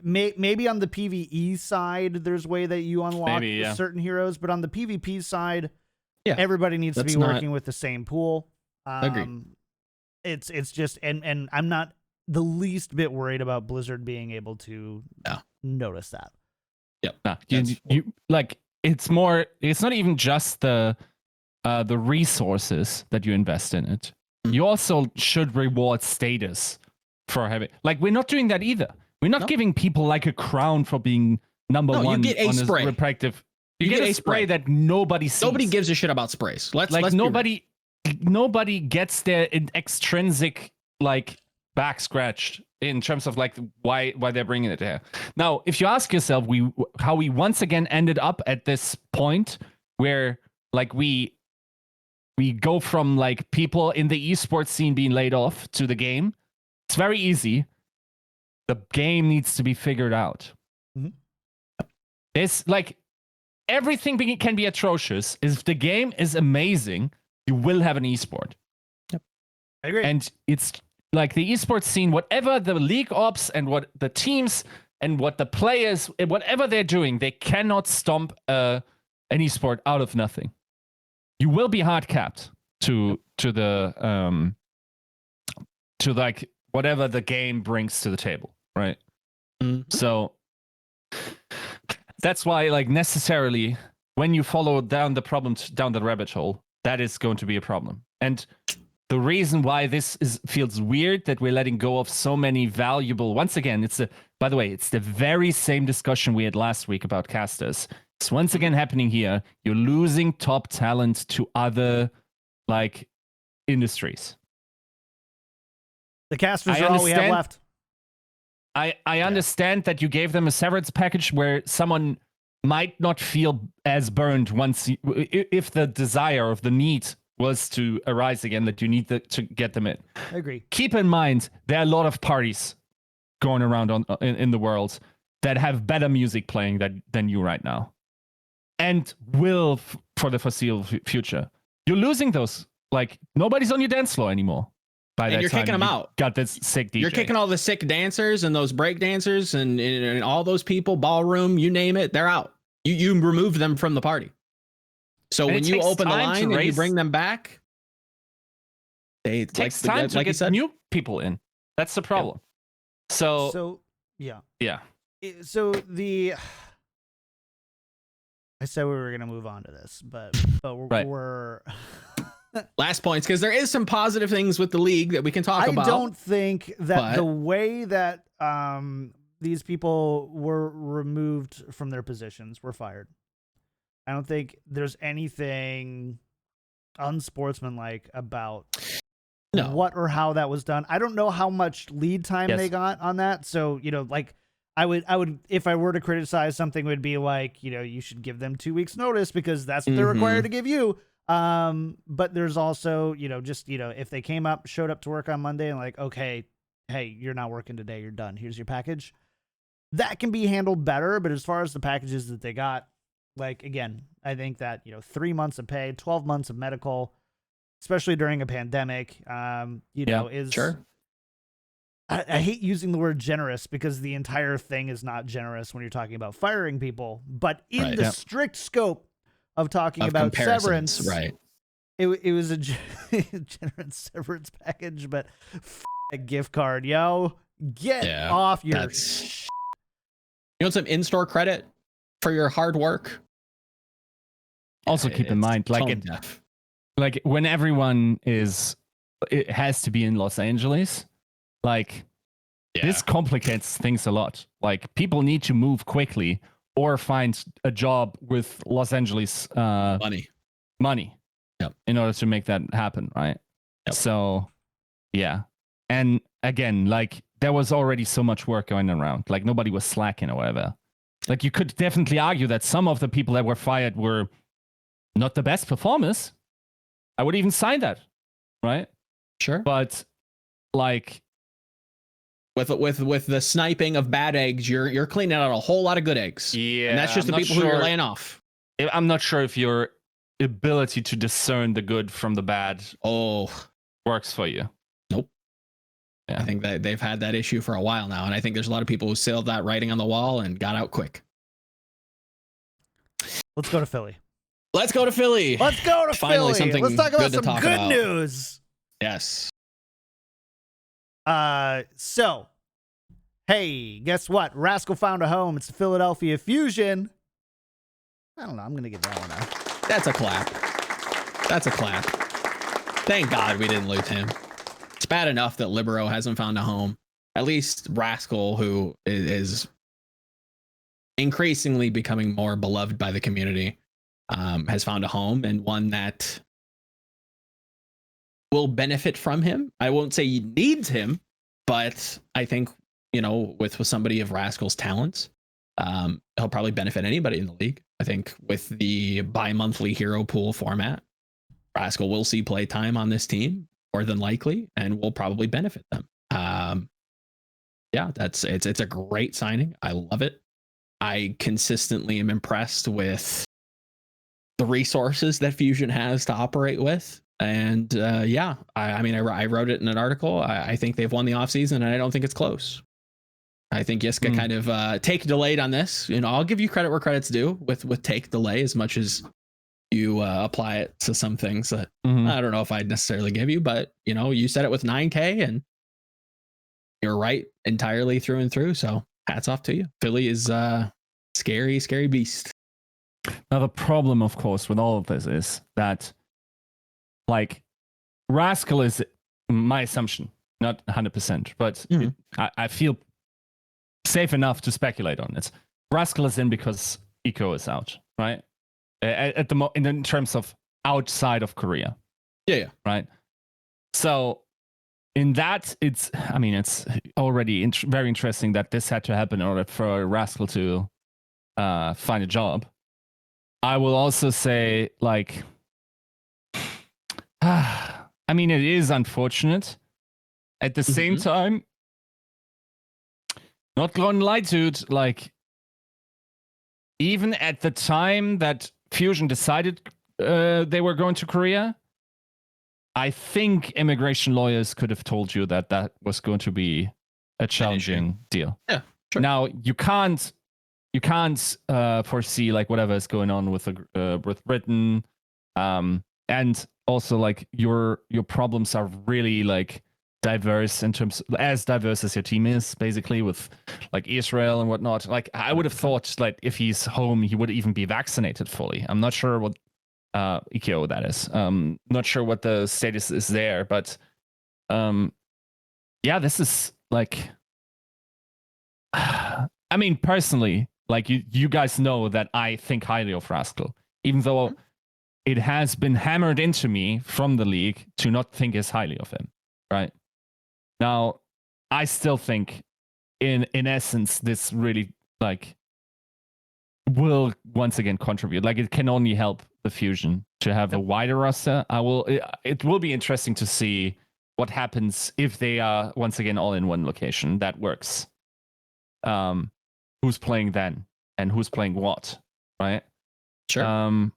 Maybe on the PvE side, there's a way that you unlock certain heroes, but on the PvP side, everybody needs to be working with the same pool. Agreed. It's just, and I'm not the least bit worried about Blizzard being able to notice that. Yep. No, you like, it's not even just the resources that you invest in it. You also should reward status for having, like, we're not doing that either. We're not giving people like a crown for being number one. You get a spray. You get a spray that nobody sees. Nobody gives a shit about sprays. Let's nobody gets their extrinsic like back scratched in terms of like why they're bringing it there. Now, if you ask yourself, how we once again ended up at this point where like we go from like people in the esports scene being laid off to the game, it's very easy. The game needs to be figured out. It's like everything can be atrocious. If the game is amazing, you will have an esport. Yep, I agree. And it's like the esports scene, whatever the league ops and what the teams and what the players, whatever they're doing, they cannot stomp an esport out of nothing. You will be hard capped to like whatever the game brings to the table, right? So that's why, like, necessarily when you follow down the problem down the rabbit hole, that is going to be a problem. And the reason why this feels weird that we're letting go of so many valuable, once again, by the way, it's the very same discussion we had last week about casters. It's once again happening here. You're losing top talent to other like industries. The casters are all we have left. I understand that you gave them a severance package where someone might not feel as burned if the desire of the need was to arise again, that you need to get them in. I agree. Keep in mind, there are a lot of parties going around in the world that have better music playing than you right now. And will for the foreseeable future. You're losing those. Like, nobody's on your dance floor anymore. And you're kicking them out. Got this sick DJ. You're kicking all the sick dancers and those break dancers and all those people, ballroom, you name it, they're out. You remove them from the party. So when you open the line and you bring them back, it takes time to get new people in. That's the problem. Yeah. So yeah. So I said we were gonna move on to this, but we're last points, because there is some positive things with the league that we can talk about. I don't think that the way that these people were removed from their positions, were fired. I don't think there's anything unsportsmanlike about what or how that was done. I don't know how much lead time they got on that. So, like I would, if I were to criticize something, it would be like, you should give them 2 weeks notice because that's what they're required to give you. But there's also, if they showed up to work on Monday and like, okay, hey, you're not working today, you're done, here's your package. That can be handled better. But as far as the packages that they got, like, again, I think that, 3 months of pay, 12 months of medical, especially during a pandemic, is sure. I hate using the word generous because the entire thing is not generous when you're talking about firing people, but in the strict scope of talking Of about comparisons, severance. right? It was a generous severance package, but a gift card, yo. Get off your You want some in-store credit for your hard work? Also, keep in mind, like when everyone it has to be in Los Angeles, like this complicates things a lot. Like people need to move quickly or find a job with Los Angeles money. Yep. In order to make that happen, right? Yep. So, yeah. And again, like there was already so much work going around. Like nobody was slacking or whatever. Like you could definitely argue that some of the people that were fired were not the best performers. I would even sign that, right? Sure. But like with the sniping of bad eggs, you're cleaning out a whole lot of good eggs. Yeah. And that's just the people who you're laying off. I'm not sure if your ability to discern the good from the bad works for you. Nope. Yeah. I think that they've had that issue for a while now, and I think there's a lot of people who sailed that writing on the wall and got out quick. Let's go to Philly. Let's go to Philly. Let's go to Finally, Philly. something Let's talk about good to some talk good about. news. Yes. So, hey, guess what? Rascal found a home. It's the Philadelphia Fusion. I don't know. I'm going to give that one a... That's a clap. That's a clap. Thank God we didn't lose him. It's bad enough that Libero hasn't found a home. At least Rascal, who is increasingly becoming more beloved by the community, has found a home, and one that will benefit from him. I won't say he needs him, but I think, with somebody of Rascal's talents, he'll probably benefit anybody in the league. I think with the bi-monthly hero pool format, Rascal will see play time on this team more than likely, and will probably benefit them. It's a great signing. I love it. I consistently am impressed with the resources that Fusion has to operate with. And I wrote it in an article. I think they've won the offseason, and I don't think it's close. I think Yiska kind of take delayed on this. I'll give you credit where credit's due with take delay, as much as you apply it to some things that I don't know if I'd necessarily give you, but you said it with 9K and you're right entirely through and through. So hats off to you. Philly is scary, scary beast. Now the problem, of course, with all of this is that, like, Rascal is my assumption, not 100%, but I feel safe enough to speculate on it. Rascal is in because Eco is out, right? In terms of outside of Korea. Yeah. Right. So in that, it's already very interesting that this had to happen in order for Rascal to find a job. I will also say, like, it is unfortunate. At the same time, not gonna lie, dude, like, even at the time that Fusion decided they were going to Korea, I think immigration lawyers could have told you that was going to be a challenging deal. Yeah, sure. Now you can't foresee, like, whatever is going on with Britain, and also, like, your problems are really, like, diverse in terms, as diverse as your team is, basically, with, like, Israel and whatnot. Like, I would have thought, like, if he's home, he would even be vaccinated fully. I'm not sure what EKO that is. Not sure what the status is there, but this is, like, personally, like, you guys know that I think highly of Rascal, even though it has been hammered into me from the league to not think as highly of him, right? Now, I still think, in essence, this really, like, will once again contribute. Like, it can only help the Fusion to have a wider roster. It will be interesting to see what happens if they are once again all in one location. That works. Who's playing then and who's playing what, right? Sure.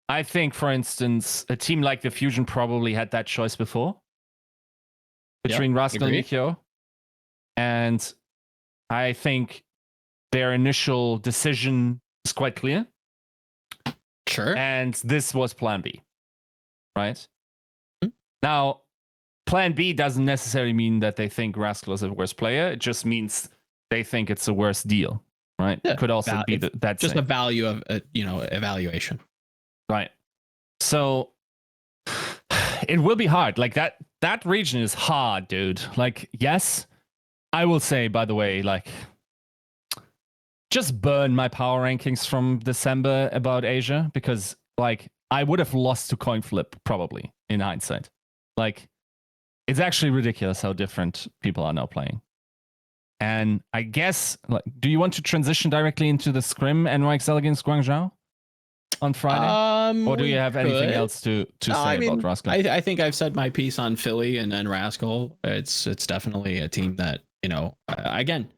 I think, for instance, a team like the Fusion probably had that choice before between Rascal and Ikyo. And I think their initial decision is quite clear. Sure. And this was plan B, right? Mm-hmm. Now, plan B doesn't necessarily mean that they think Rascal is a worse player. It just means they think it's a worse deal, right? Yeah. Could also be that just same. a value of evaluation. Right. So it will be hard. Like that region is hard, dude. Like, yes, I will say, by the way, like, just burn my power rankings from December about Asia, because like I would have lost to coin flip probably in hindsight. Like, it's actually ridiculous how different people are now playing. And I guess, like, do you want to transition directly into the scrim NYXL against Guangzhou on Friday? Or do you have anything else to say about Rascal? I think I've said my piece on Philly and Rascal. It's definitely a team that, again,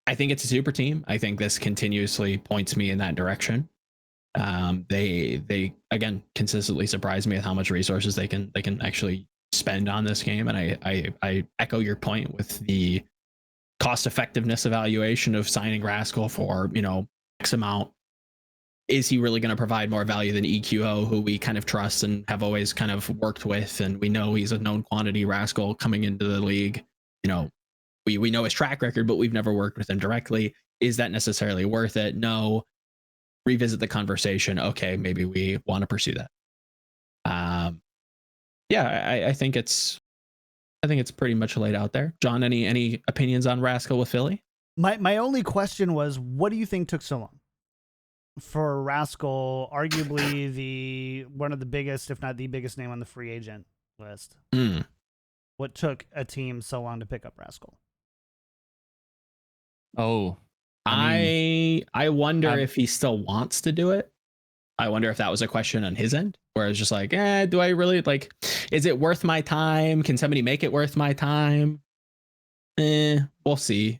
I think it's a super team. I think this continuously points me in that direction. They again consistently surprise me with how much resources they can actually spend on this game. And I echo your point with the cost effectiveness evaluation of signing Rascal for, X amount. Is he really going to provide more value than EQO, who we kind of trust and have always kind of worked with? And we know he's a known quantity Rascal coming into the league. We know his track record, but we've never worked with him directly. Is that necessarily worth it? No. Revisit the conversation. Okay, maybe we want to pursue that. I think it's pretty much laid out there. John, any opinions on Rascal with Philly? My only question was, what do you think took so long for Rascal, arguably one of the biggest, if not the biggest name on the free agent list? What took a team so long to pick up Rascal? Oh, I wonder if he still wants to do it. I wonder if that was a question on his end, where it's just like, do I really is it worth my time? Can somebody make it worth my time? We'll see.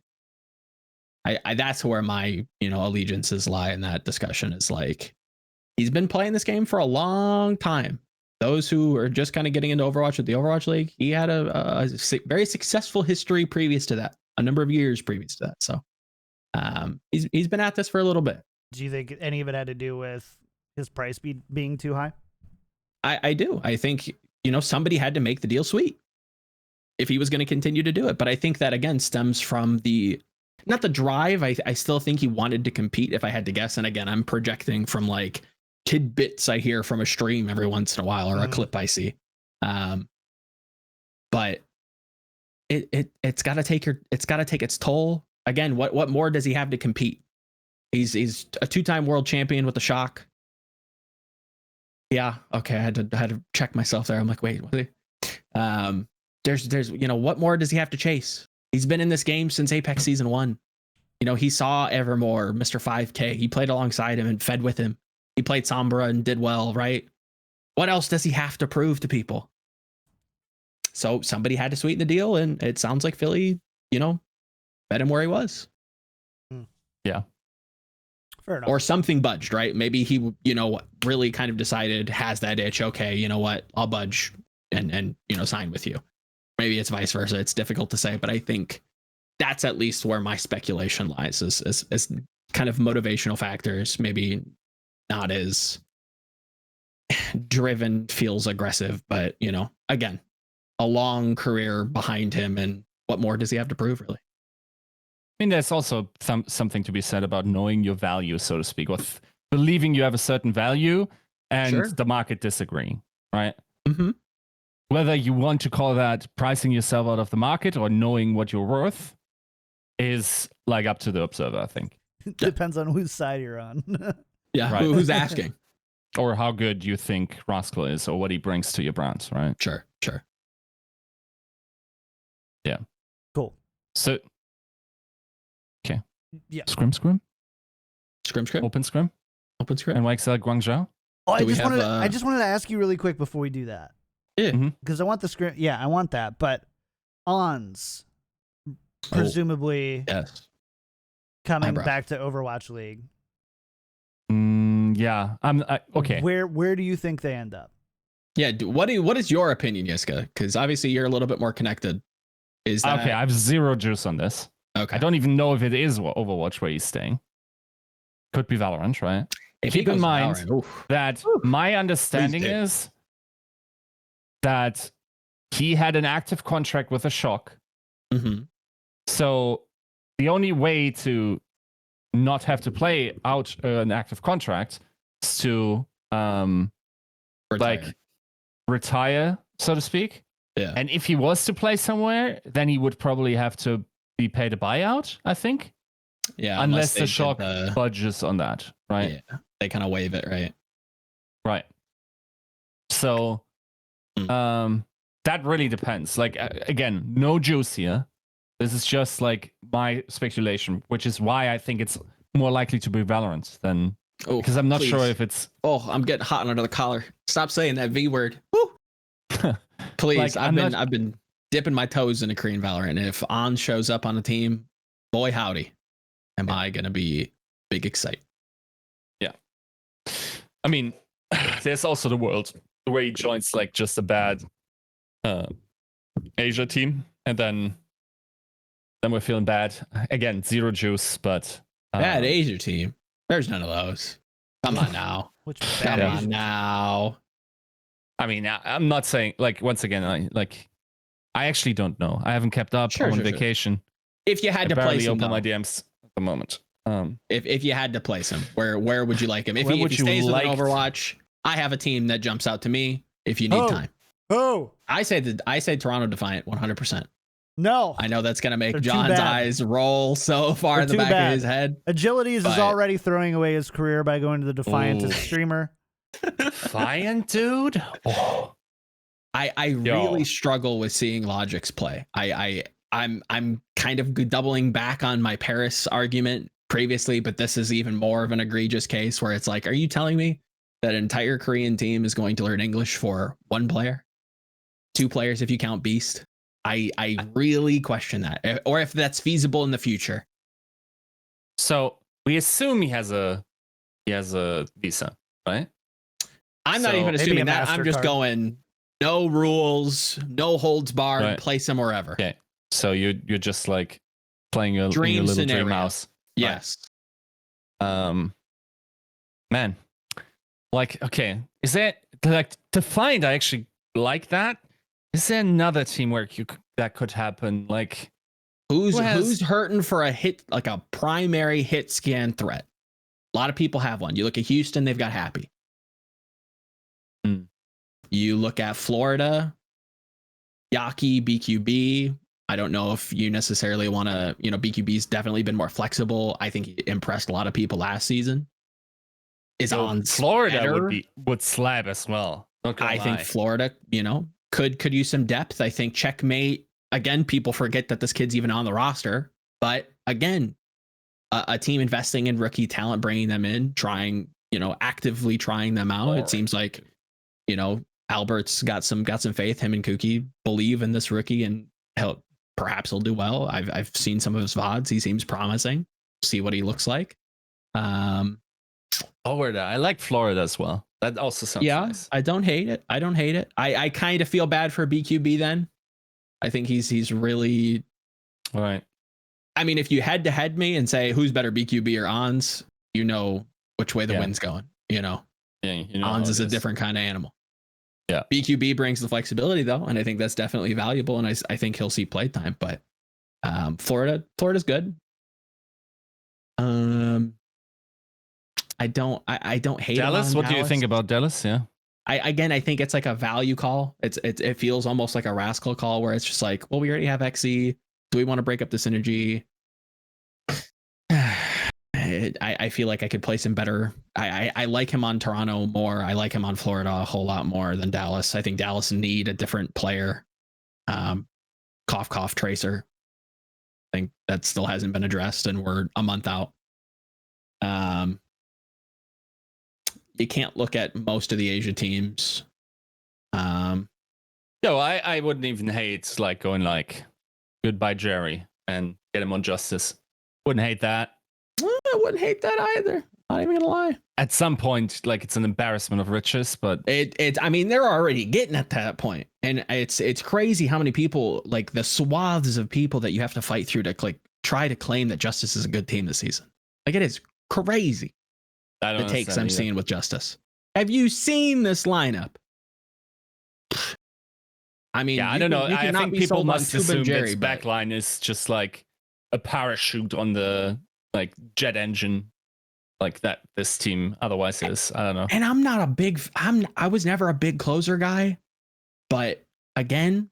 I that's where my, allegiances lie in that discussion. Is like, he's been playing this game for a long time. Those who are just kind of getting into Overwatch at the Overwatch League, he had a very successful history previous to that, a number of years previous to that. So he's been at this for a little bit. Do you think any of it had to do with his price being too high? I do. I think, somebody had to make the deal sweet if he was going to continue to do it. But I think that, again, stems from not the drive. I still think he wanted to compete, if I had to guess. And again, I'm projecting from like tidbits I hear from a stream every once in a while, or a clip I see. But it's got to take its toll. Again, what more does he have to compete? He's a 2-time world champion with the Shock. Yeah, okay, I had to check myself there. I'm like, wait, what? There's what more does he have to chase? He's been in this game since Apex Season 1. He saw Evermore, Mr. 5K. He played alongside him and fed with him. He played Sombra and did well, right? What else does he have to prove to people? So somebody had to sweeten the deal, and it sounds like Philly, met him where he was. Yeah. Fair enough. Or something budged, right? Maybe he, really kind of decided, has that itch. Okay, you know what? I'll budge and sign with you. Maybe it's vice versa. It's difficult to say, but I think that's at least where my speculation lies, is kind of motivational factors. Maybe not as driven, feels aggressive, but again, a long career behind him, and what more does he have to prove, really? I mean, there's also something to be said about knowing your value, so to speak, with believing you have a certain value and the market disagreeing, right? Mm-hmm. Whether you want to call that pricing yourself out of the market or knowing what you're worth is like up to the observer, I think. Depends on whose side you're on. Yeah, right. Who's asking? Or how good you think Rascal is, or what he brings to your brand, right? Sure. Yeah. Cool. So, okay. Yeah. Scrim? Scrim? Open scrim? NYXL Guangzhou? Oh, I just wanted to ask you really quick before we do that. Yeah. Because I want the scrim. Yeah, I want that. But ONS, presumably coming back to Overwatch League. Yeah. Okay. Where do you think they end up? Yeah. What is your opinion, Yiska? Because obviously you're a little bit more connected. Is that... Okay? I have zero juice on this. Okay. I don't even know if it is Overwatch where he's staying. Could be Valorant, right? If Keep he in goes mind Valorant, that my understanding do. is that he had an active contract with a Shock. Mm-hmm. So the only way to not have to play out an active contract is to retire, so to speak. Yeah. And if he was to play somewhere, then he would probably have to be paid a buyout, I think. Yeah. Unless the Shock budges on that, right? Yeah. They kind of waive it, right? Right. So that really depends. Like, again, no juice here. This is just like my speculation, which is why I think it's more likely to be Valorant than because I'm not sure if it's. Oh, I'm getting hot under the collar. Stop saying that V word. Woo! Please, Like, I've been dipping my toes in a Korean Valorant, and if On shows up on the team, boy howdy, am I gonna be big excited. Yeah, I mean, there's also the world where he joins like just a bad Asia team, and then we're feeling bad again. Zero juice, but bad Asia team. There's none of those. Come on now. Come on now. I mean, I'm not saying like once again. I actually don't know. I haven't kept up. I'm on vacation. If you had to place him, open my DMs at the moment. If you had to place him, where would you like him? If he stays with Overwatch, I have a team that jumps out to me. If you need time. Oh, I say Toronto Defiant 100%. No, I know that's gonna make John's eyes roll so far in the back of his head. Agilities is already throwing away his career by going to the Defiant as a streamer. Defiant, dude. Oh. I really struggle with seeing Logic's play. I'm kind of doubling back on my Paris argument previously, but this is even more of an egregious case where it's like, are you telling me that an entire Korean team is going to learn English for one player, two players if you count Beast? I really question that, or if that's feasible in the future. So we assume he has a visa, right? I'm not even assuming that. I'm just going no rules, no holds barred, right. Place him wherever. Okay. So you're just like playing a dream little scenario. Dream house. Yes. Right. Man, like, okay, is that like Defiant? I actually like that. Is there another teamwork that could happen? Like, who's hurting for a hit, like a primary hit scan threat? A lot of people have one. You look at Houston, they've got Happy. You look at Florida, Yaki, BQB. I don't know if you necessarily want to, BQB's definitely been more flexible. I think he impressed a lot of people last season. On Florida would slap as well. I think Florida, could use some depth. I think Checkmate, again, people forget that this kid's even on the roster. But again, a team investing in rookie talent, bringing them in, actively trying them out. It seems like, Albert's got some faith. Him and Kuki believe in this rookie, and perhaps he'll do well. I've seen some of his VODs. He seems promising. See what he looks like. Florida. I like Florida as well. That also sounds nice. I don't hate it. I kind of feel bad for BQB then. I think he's really all right. I mean, if you head to head me and say who's better, BQB or Ons, which way the wind's going. Yeah, Ons is a different kind of animal. Yeah. BQB brings the flexibility though, and I think that's definitely valuable, and I think he'll see playtime. But Florida's good. I don't hate Dallas. What do you think about Dallas? Yeah. I think it's like a value call. It feels almost like a Rascal call where it's just like, well, we already have XE. Do we want to break up the synergy? I feel like I could place him better. I like him on Toronto more. I like him on Florida a whole lot more than Dallas. I think Dallas need a different player. Cough, Tracer. I think that still hasn't been addressed, and we're a month out. You can't look at most of the Asia teams. I wouldn't even hate like going like goodbye Jerry and get him on Justice. Wouldn't hate that. I wouldn't hate that either. Not even gonna lie. At some point, like it's an embarrassment of riches, but I mean, they're already getting at that point, and it's crazy how many people, like the swaths of people that you have to fight through to like try to claim that Justice is a good team this season. Like, it is crazy the takes I'm seeing with Justice. Have you seen this lineup? I mean, I don't know. I think people must assume Jerry, this backline is just like a parachute on the like jet engine, like that this team otherwise is. I don't know. And I'm not a big. I was never a big closer guy, but again,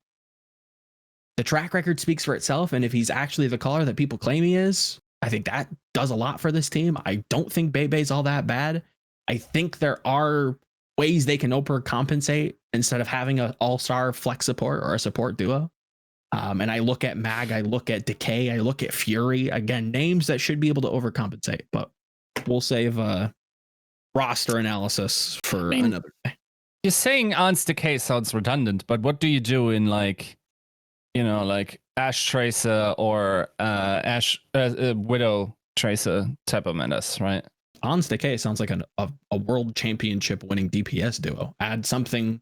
the track record speaks for itself. And if he's actually the caller that people claim he is, I think that does a lot for this team. I don't think Bebe's all that bad. I think there are ways they can overcompensate instead of having an all-star flex support or a support duo. And I look at Mag, I look at Decay, I look at Fury. Again, names that should be able to overcompensate, but we'll save roster analysis for another day. You're saying Aunt's Decay sounds redundant, but what do you do in like, you know, like Ash Tracer or Ash Widow Tracer type of metas, right? On's Decay sounds like a world championship winning DPS duo. Add something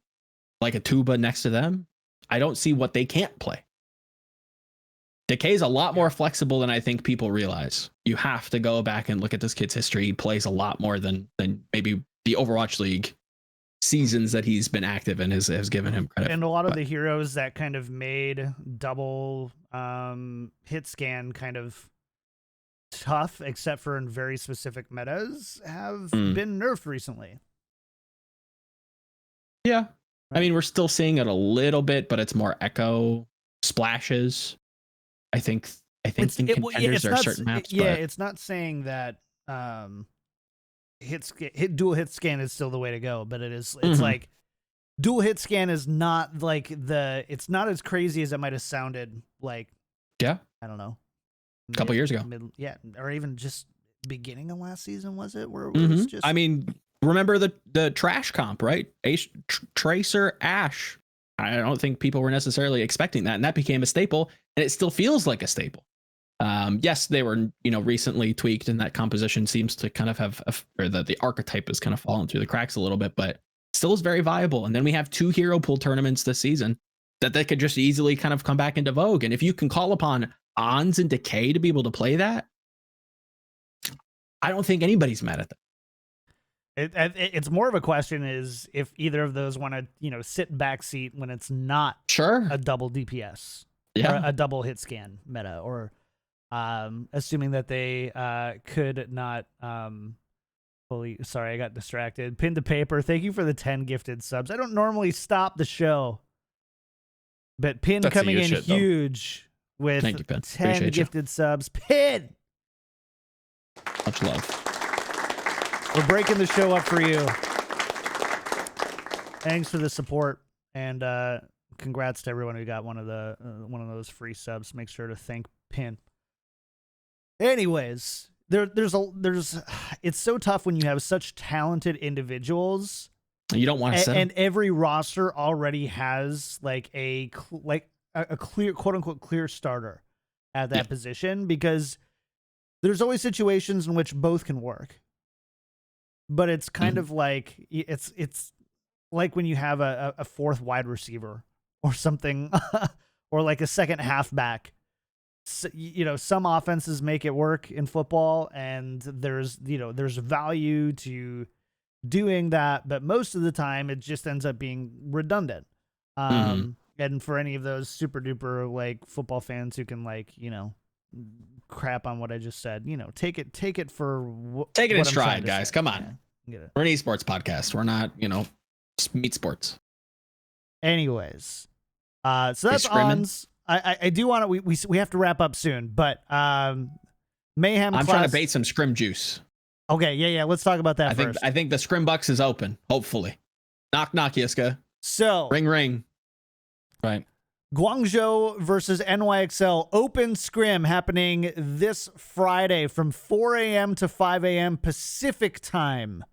like a Tuba next to them. I don't see what they can't play. Decay's a lot more flexible than I think people realize. You have to go back and look at this kid's history. He plays a lot more than maybe the Overwatch League seasons that he's been active in has given him credit. And a lot of the heroes that kind of made double hit scan kind of tough, except for in very specific metas, have been nerfed recently. Yeah. Right. I mean, we're still seeing it a little bit, but it's more echo splashes. I think in contenders there are certain maps. It's not saying that dual hit scan is still the way to go, but it's like dual hit scan is not like it's not as crazy as it might have sounded like. Yeah. I don't know. A couple years ago. Or even just beginning of last season, was it? Where it was just. I mean, remember the trash comp, right? Tracer Ash. I don't think people were necessarily expecting that, and that became a staple, and it still feels like a staple. Yes, they were, recently tweaked, and that composition seems to kind of have, or the archetype has kind of fallen through the cracks a little bit, but still is very viable. And then we have 2 hero pool tournaments this season that they could just easily kind of come back into vogue. And if you can call upon Ons and Decay to be able to play that, I don't think anybody's mad at that. It's more of a question is if either of those want to, sit backseat when it's not a double DPS or a double hit scan meta, or assuming that they could not sorry, I got distracted. Pin to paper. Thank you for the 10 gifted subs. I don't normally stop the show, but Pin coming in huge with 10 gifted subs. Pin! Much love. We're breaking the show up for you. Thanks for the support, and congrats to everyone who got one of those free subs. Make sure to thank Pin. Anyways, it's so tough when you have such talented individuals. You don't want to set and every roster already has like a clear, quote unquote, clear starter at that position, because there's always situations in which both can work. But it's kind of like it's like when you have a 4th wide receiver or something, or like a second halfback. So, some offenses make it work in football, and there's value to doing that, but most of the time it just ends up being redundant. And for any of those super duper like football fans who can crap on what I just said, take it in stride, guys. Come on. Yeah, we're an esports podcast. We're not, meat sports. Anyways, so that's Ons. I do want to, we have to wrap up soon, but Mayhem. I'm trying to bait some scrim juice. Okay, yeah. Let's talk about that first. I think the scrim bucks is open. Hopefully, knock Yiska. So ring. Right. Guangzhou versus NYXL open scrim happening this Friday from 4 a.m. to 5 a.m. Pacific time.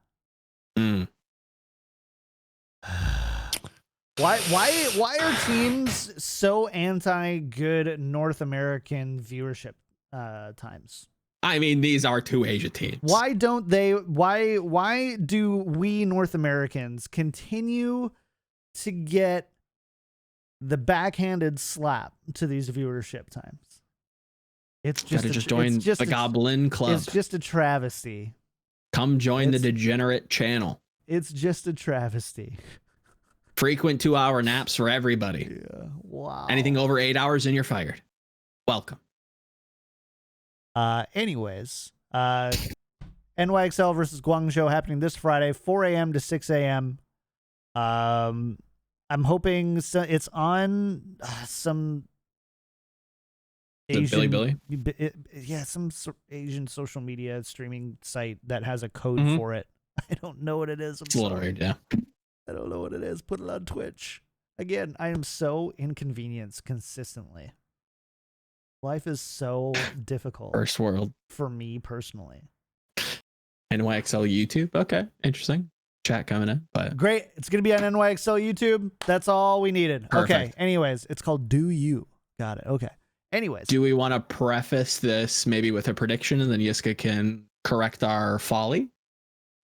Why are teams so anti good North American viewership times? I mean, these are 2 Asia teams. Why don't they? Why do we North Americans continue to get the backhanded slap to these viewership times? It's just Gotta just join the Goblin Club. It's just a travesty. Come join the degenerate channel. It's just a travesty. Frequent 2-hour naps for everybody. Yeah. Wow. Anything over 8 hours and you're fired. Welcome. Anyways, NYXL versus Guangzhou happening this Friday, 4 a.m. to 6 a.m. I'm hoping it's on some Asian, Billy? Yeah, some Asian social media streaming site that has a code for it. I don't know what it is. It's a little weird, yeah. I don't know what it is. Put it on Twitch. Again, I am so inconvenienced consistently. Life is so difficult. First world. For me personally. NYXL YouTube. Okay, interesting. Chat coming in. But great. It's going to be on NYXL YouTube. That's all we needed. Perfect. Okay. Anyways, it's called Do You. Got it. Okay. Anyways. Do we want to preface this maybe with a prediction and then Yiska can correct our folly?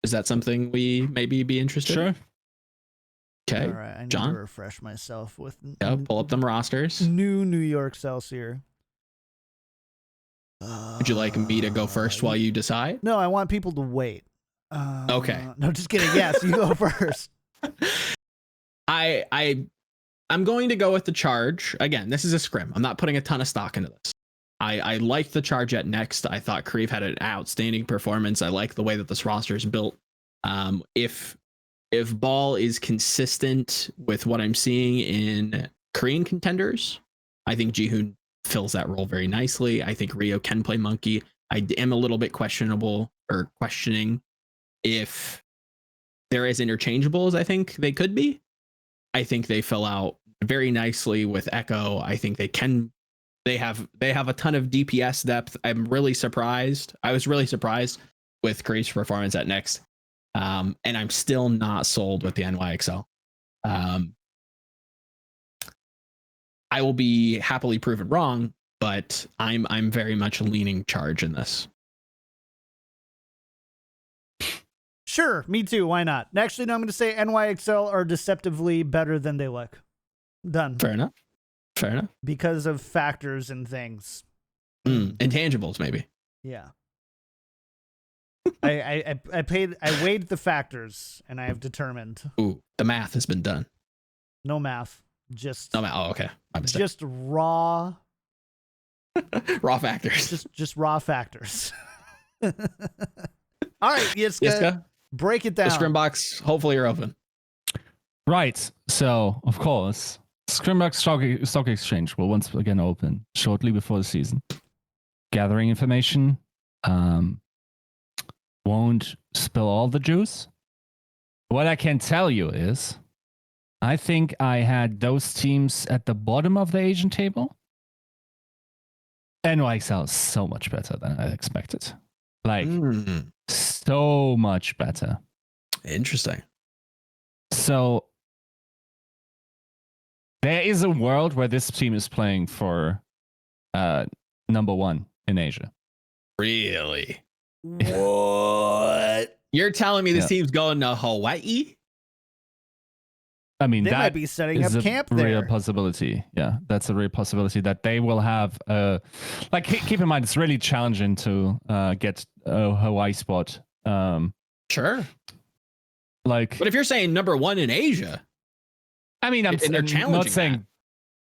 Is that something we maybe be interested in? Sure. Okay. All right. I need John? to refresh myself with Pull up them rosters. New New York Celsius. Would you like me to go first while you decide? No, I want people to wait. Okay. No, just kidding. Yes, you go first. I'm going to go with the charge. Again, this is a scrim. I'm not putting a ton of stock into this. I liked the charge at Next. I thought Creve had an outstanding performance. I like the way that this roster is built. If Ball is consistent with what I'm seeing in Korean contenders, I think Jihoon fills that role very nicely. I think Rio can play monkey. I am a little bit questioning if they're as interchangeable as I think they could be. I think they fill out very nicely with Echo. I think they have a ton of DPS depth. I'm really surprised. I was really surprised with Creve's performance at Next. And I'm still not sold with the NYXL. I will be happily proven wrong, but I'm very much leaning charge in this. Sure, me too. Why not? Actually, no, I'm going to say NYXL are deceptively better than they look. Done. Fair enough. Because of factors and things. Intangibles, maybe. Yeah. I weighed the factors and I have determined. Ooh, the math has been done. No math. Just oh, okay. Just raw factors. Just raw factors. All right, Yiska, break it down. The scrim box, hopefully you're open. Right. So, of course, Scrimbox Stock Exchange will once again open shortly before the season. Gathering information. Won't spill all the juice. What I can tell you is, I think I had those teams at the bottom of the Asian table. NYXL is so much better than I expected. Like, so much better. Interesting. So, there is a world where this team is playing for number one in Asia. Really? What? You're telling me this team's going to Hawaii? I mean, they that might be setting up camp there. Real possibility. Yeah, that's a real possibility that they will have. Like, keep in mind, it's really challenging to get a Hawaii spot. Sure. Like, but if you're saying number one in Asia, I mean, I'm not saying.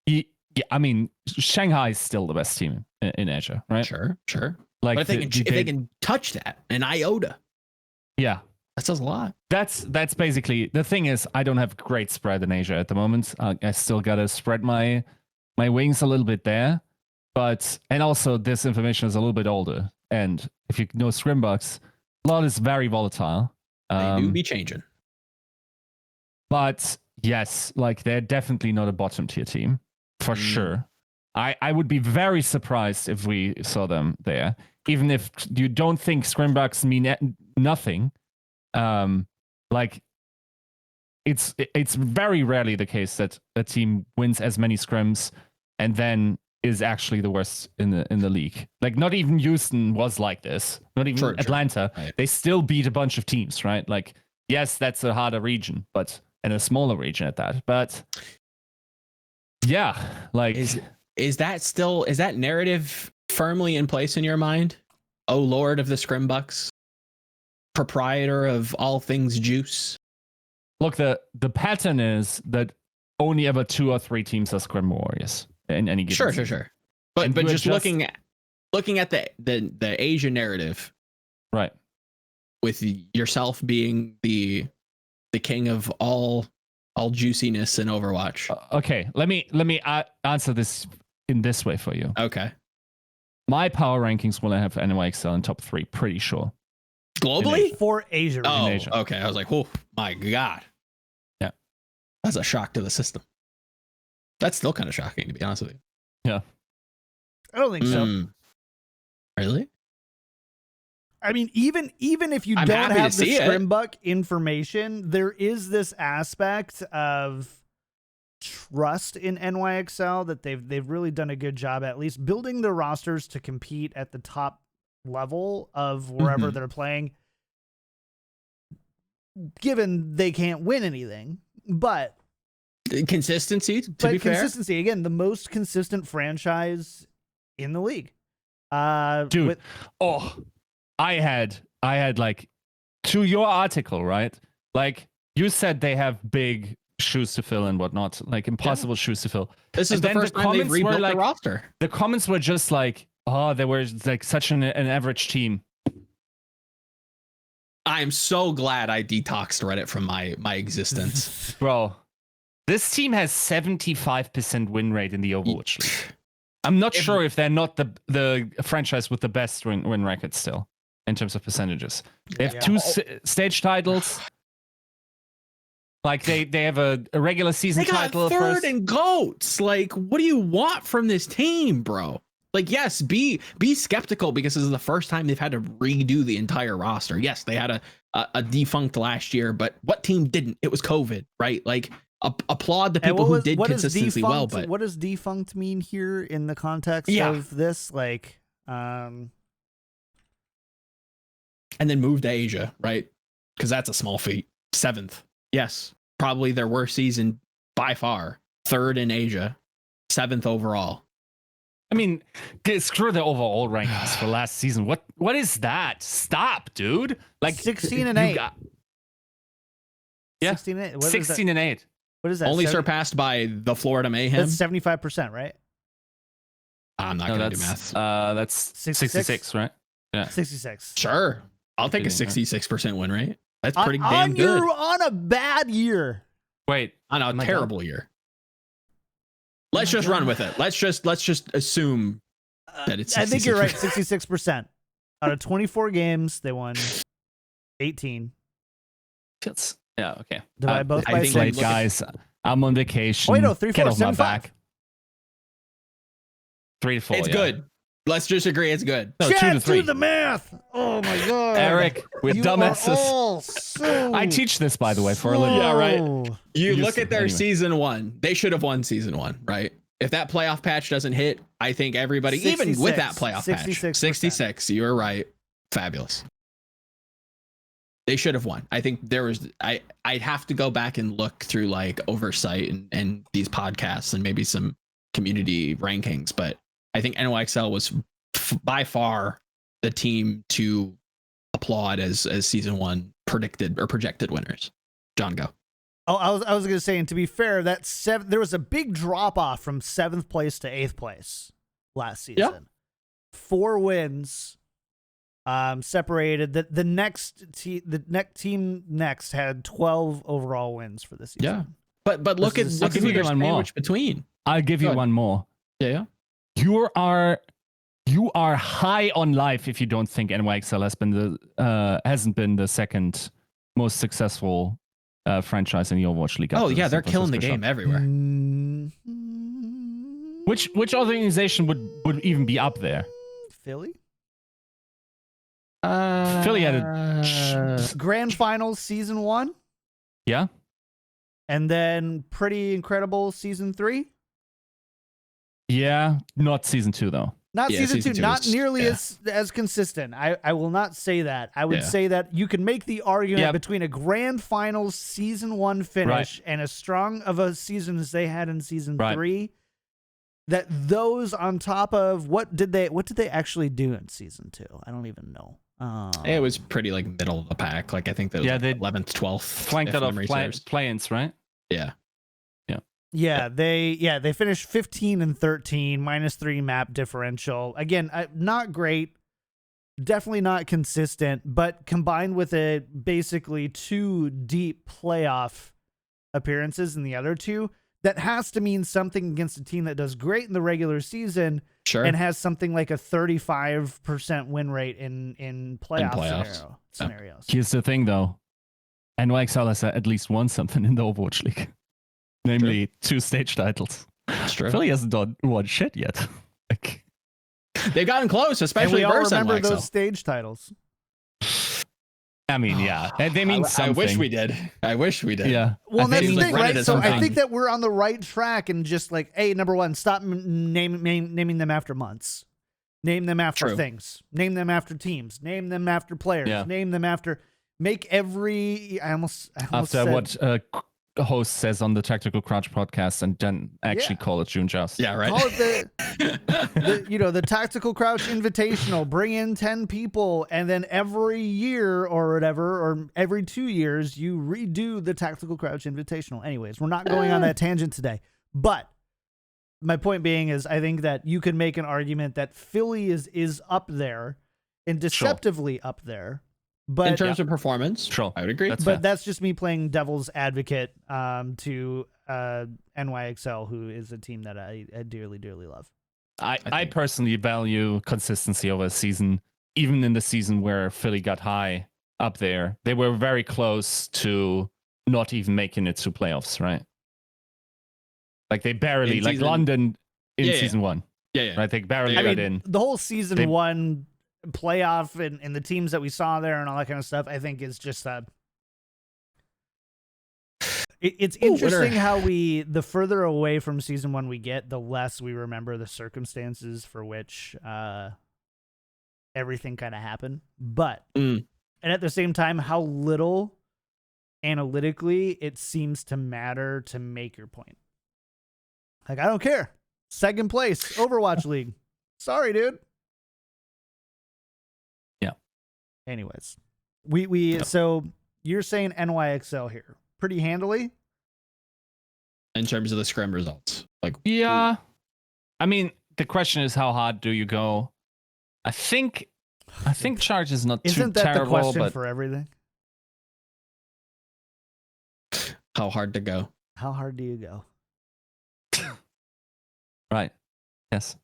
Yeah, I mean, Shanghai is still the best team in Asia, right? Sure. Like, but if they can touch that, an iota. Yeah. That says a lot. That's basically the thing. Is I don't have great spread in Asia at the moment. I still gotta spread my wings a little bit there, and also this information is a little bit older. And if you know Scrimbox, a lot is very volatile. They do be changing. But yes, like they're definitely not a bottom tier team for sure. I would be very surprised if we saw them there, even if you don't think Scrimbox mean nothing. Like it's very rarely the case that a team wins as many scrims and then is actually the worst in the league. Like not even Houston was like this. Not even Atlanta. Right. They still beat a bunch of teams, right? Like yes, that's a harder region, and a smaller region at that. But yeah, like is that narrative firmly in place in your mind? Oh Lord of the Scrim Bucks, proprietor of all things juice. Look, the pattern is that only ever 2 or 3 teams are Scrim Warriors in any given season. Sure. But just looking at the Asia narrative, right? With yourself being the king of all juiciness in Overwatch. Okay, let me answer this in this way for you. Okay. My power rankings will have NYXL in top 3, pretty sure. Globally? For Asia. Oh, Asia. okay. I was like, oh my God. Yeah. That's a shock to the system. That's still kind of shocking, to be honest with you. Yeah. I don't think so. Really? I mean, even if you I'm don't happy have to the see it. Scrimbuck information, there is this aspect of trust in NYXL that they've really done a good job at least building their rosters to compete at the top level of wherever they're playing, given they can't win anything. But consistency, to be fair. Consistency, again, the most consistent franchise in the league. Dude, I had like, to your article, right? Like, you said they have big shoes to fill and whatnot, like impossible shoes to fill. This is the first time they've rebuilt the roster. The comments were just like, oh, they were like such an average team. I'm so glad I detoxed Reddit from my existence. Bro, this team has 75% win rate in the Overwatch League. I'm not sure if they're not the franchise with the best win record still in terms of percentages. They have 2 stage titles. Like they have a regular season title. They got third and GOATs. Like, what do you want from this team, bro? Like, yes, be skeptical because this is the first time they've had to redo the entire roster. Yes, they had a defunct last year, but what team didn't? It was COVID, right? Like, applaud the people who did consistently well. But what does defunct mean here in the context of this? Like, and then move to Asia, right? Because that's a small feat. 7th. Yes, probably their worst season by far. 3rd in Asia, 7th overall. I mean, screw the overall rankings for last season. What is that? Stop, dude. Like 16-8. 16-8. 16-8. What is that? Only surpassed by the Florida Mayhem. That's 75%, right? I'm not gonna do math. That's 66, right? Yeah, 66. Sure, I'll take a 66% win rate. That's pretty damn good. On a bad year. Wait, on a terrible year. Let's just run with it. Let's just assume that it's 66%. I think you're right. 66%. Out of 24 games, they won 18. Yeah, okay. Divide both by 6. Late, guys. I'm on vacation. Wait, no, 3, 4, Get off 7, my 5. back. 3 to 4. It's good. Let's just agree it's good. No, 2 to 3. Do the math. Oh my god, Eric, we're dumbasses. So I teach this, by the way, for a living. Yeah, right. You look at their season 1. They should have won season 1, right? If that playoff patch doesn't hit, I think everybody, 66, even with that playoff 66%. Patch, 66. You were right. Fabulous. They should have won. I think there was. I'd have to go back and look through like oversight and these podcasts and maybe some community rankings, but I think NYXL was by far the team to applaud as season 1 predicted or projected winners. John, go. Oh, I was going to say, and to be fair, there was a big drop off from 7th place to 8th place last season. Yeah. 4 wins, separated. The next team next had 12 overall wins for this season. Yeah, but look at who you're sandwiched between. I'll give you one more. Yeah. You are high on life if you don't think NYXL hasn't been the second most successful franchise in the Overwatch League. Oh yeah, they're killing the game everywhere. Which organization would even be up there? Philly. Philly had a grand finals season 1. Yeah, and then pretty incredible season 3. Yeah, not season 2 though. Not season 2, not nearly as consistent. I will not say that. I would say that you can make the argument between a grand finals season 1 finish and as strong of a season as they had in season 3. that those on top of what did they actually do in season 2? I don't even know. It was pretty like middle of the pack. Like I think that was they 11th, 12th. Flanked out of play-ins, right? Yeah. Yeah, they finished 15 and 13, -3 map differential. Again, not great, definitely not consistent, but combined with basically 2 deep playoff appearances in the other 2, that has to mean something against a team that does great in the regular season and has something like a 35% win rate in playoffs. Scenarios. Here's the thing, though. NYXL has at least won something in the Overwatch League. Namely, 2 stage titles. That's true. Philly hasn't done one shit yet. Like, they've gotten close, especially and we all versus remember NYXL. those stage titles. I mean, yeah, they mean something. I wish we did. Yeah. Well, that's the thing, right? So something. I think that we're on the right track, and just like, hey, number one, stop naming them after months. Name them after things. Name them after teams. Name them after players. Yeah. Name them after. Make every. I almost after said, what a host says on the Tactical Crouch podcast, and then actually call it June Joust. Yeah, right. Call it the Tactical Crouch Invitational. Bring in 10 people, and then every year or whatever, or every 2 years, you redo the Tactical Crouch Invitational. Anyways, we're not going on that tangent today, but my point being is, I think that you can make an argument that Philly is up there and deceptively up there. But in terms of performance, I would agree. That's just me playing devil's advocate to NYXL, who is a team that I dearly, dearly love. I personally value consistency over a season, even in the season where Philly got high up there. They were very close to not even making it to playoffs, right? Like they barely, like London in season 1. Yeah. Right? They barely got in. The whole season 1 playoff and the teams that we saw there and all that kind of stuff, I think is just it's interesting how the further away from season 1 we get, the less we remember the circumstances for which everything kind of happened. But and at the same time, how little analytically it seems to matter to make your point. Like, I don't care. 2nd place, Overwatch League. Sorry, dude. Anyways, so you're saying NYXL here pretty handily in terms of the scrim results. I mean, the question is, how hard do you go? I think charge is not too terrible. Isn't that the question for everything? How hard to go? How hard do you go? Right. Yes.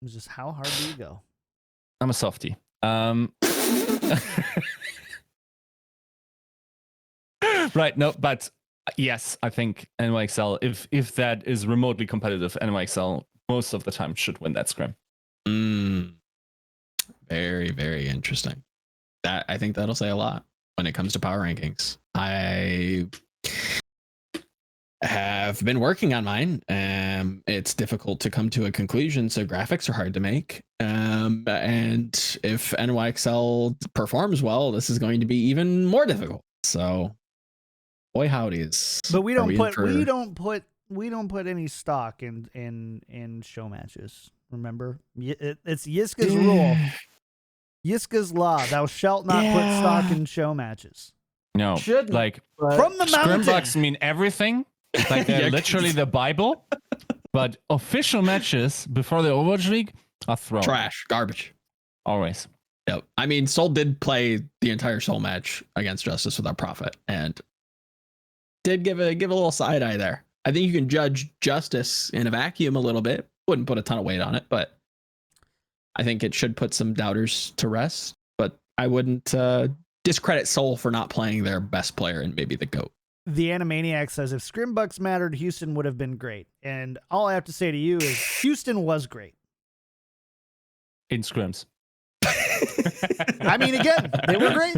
It's just, how hard do you go? I'm a softie. Right, no, but yes, I think NYXL, if that is remotely competitive, NYXL most of the time should win that scrim. Very, very interesting. I think that'll say a lot when it comes to power rankings. I have been working on mine. It's difficult to come to a conclusion, so graphics are hard to make. And if NYXL performs well, this is going to be even more difficult. So, boy howdies. But we don't put any stock in show matches. Remember, it's Yiska's rule. Yiska's law: thou shalt not put stock in show matches. No, like from the mountain. Scrimbucks mean everything. Like they're literally the Bible. But official matches before the Overwatch League are thrown. Trash, garbage. Always. Yep. I mean, Soul did play the entire Soul match against Justice without Prophet, and did give a little side eye there. I think you can judge Justice in a vacuum a little bit. Wouldn't put a ton of weight on it, but I think it should put some doubters to rest. But I wouldn't discredit Soul for not playing their best player and maybe the GOAT. The Animaniac says, if Scrimbucks mattered, Houston would have been great. And all I have to say to you is Houston was great. In scrims. I mean, again, they were great.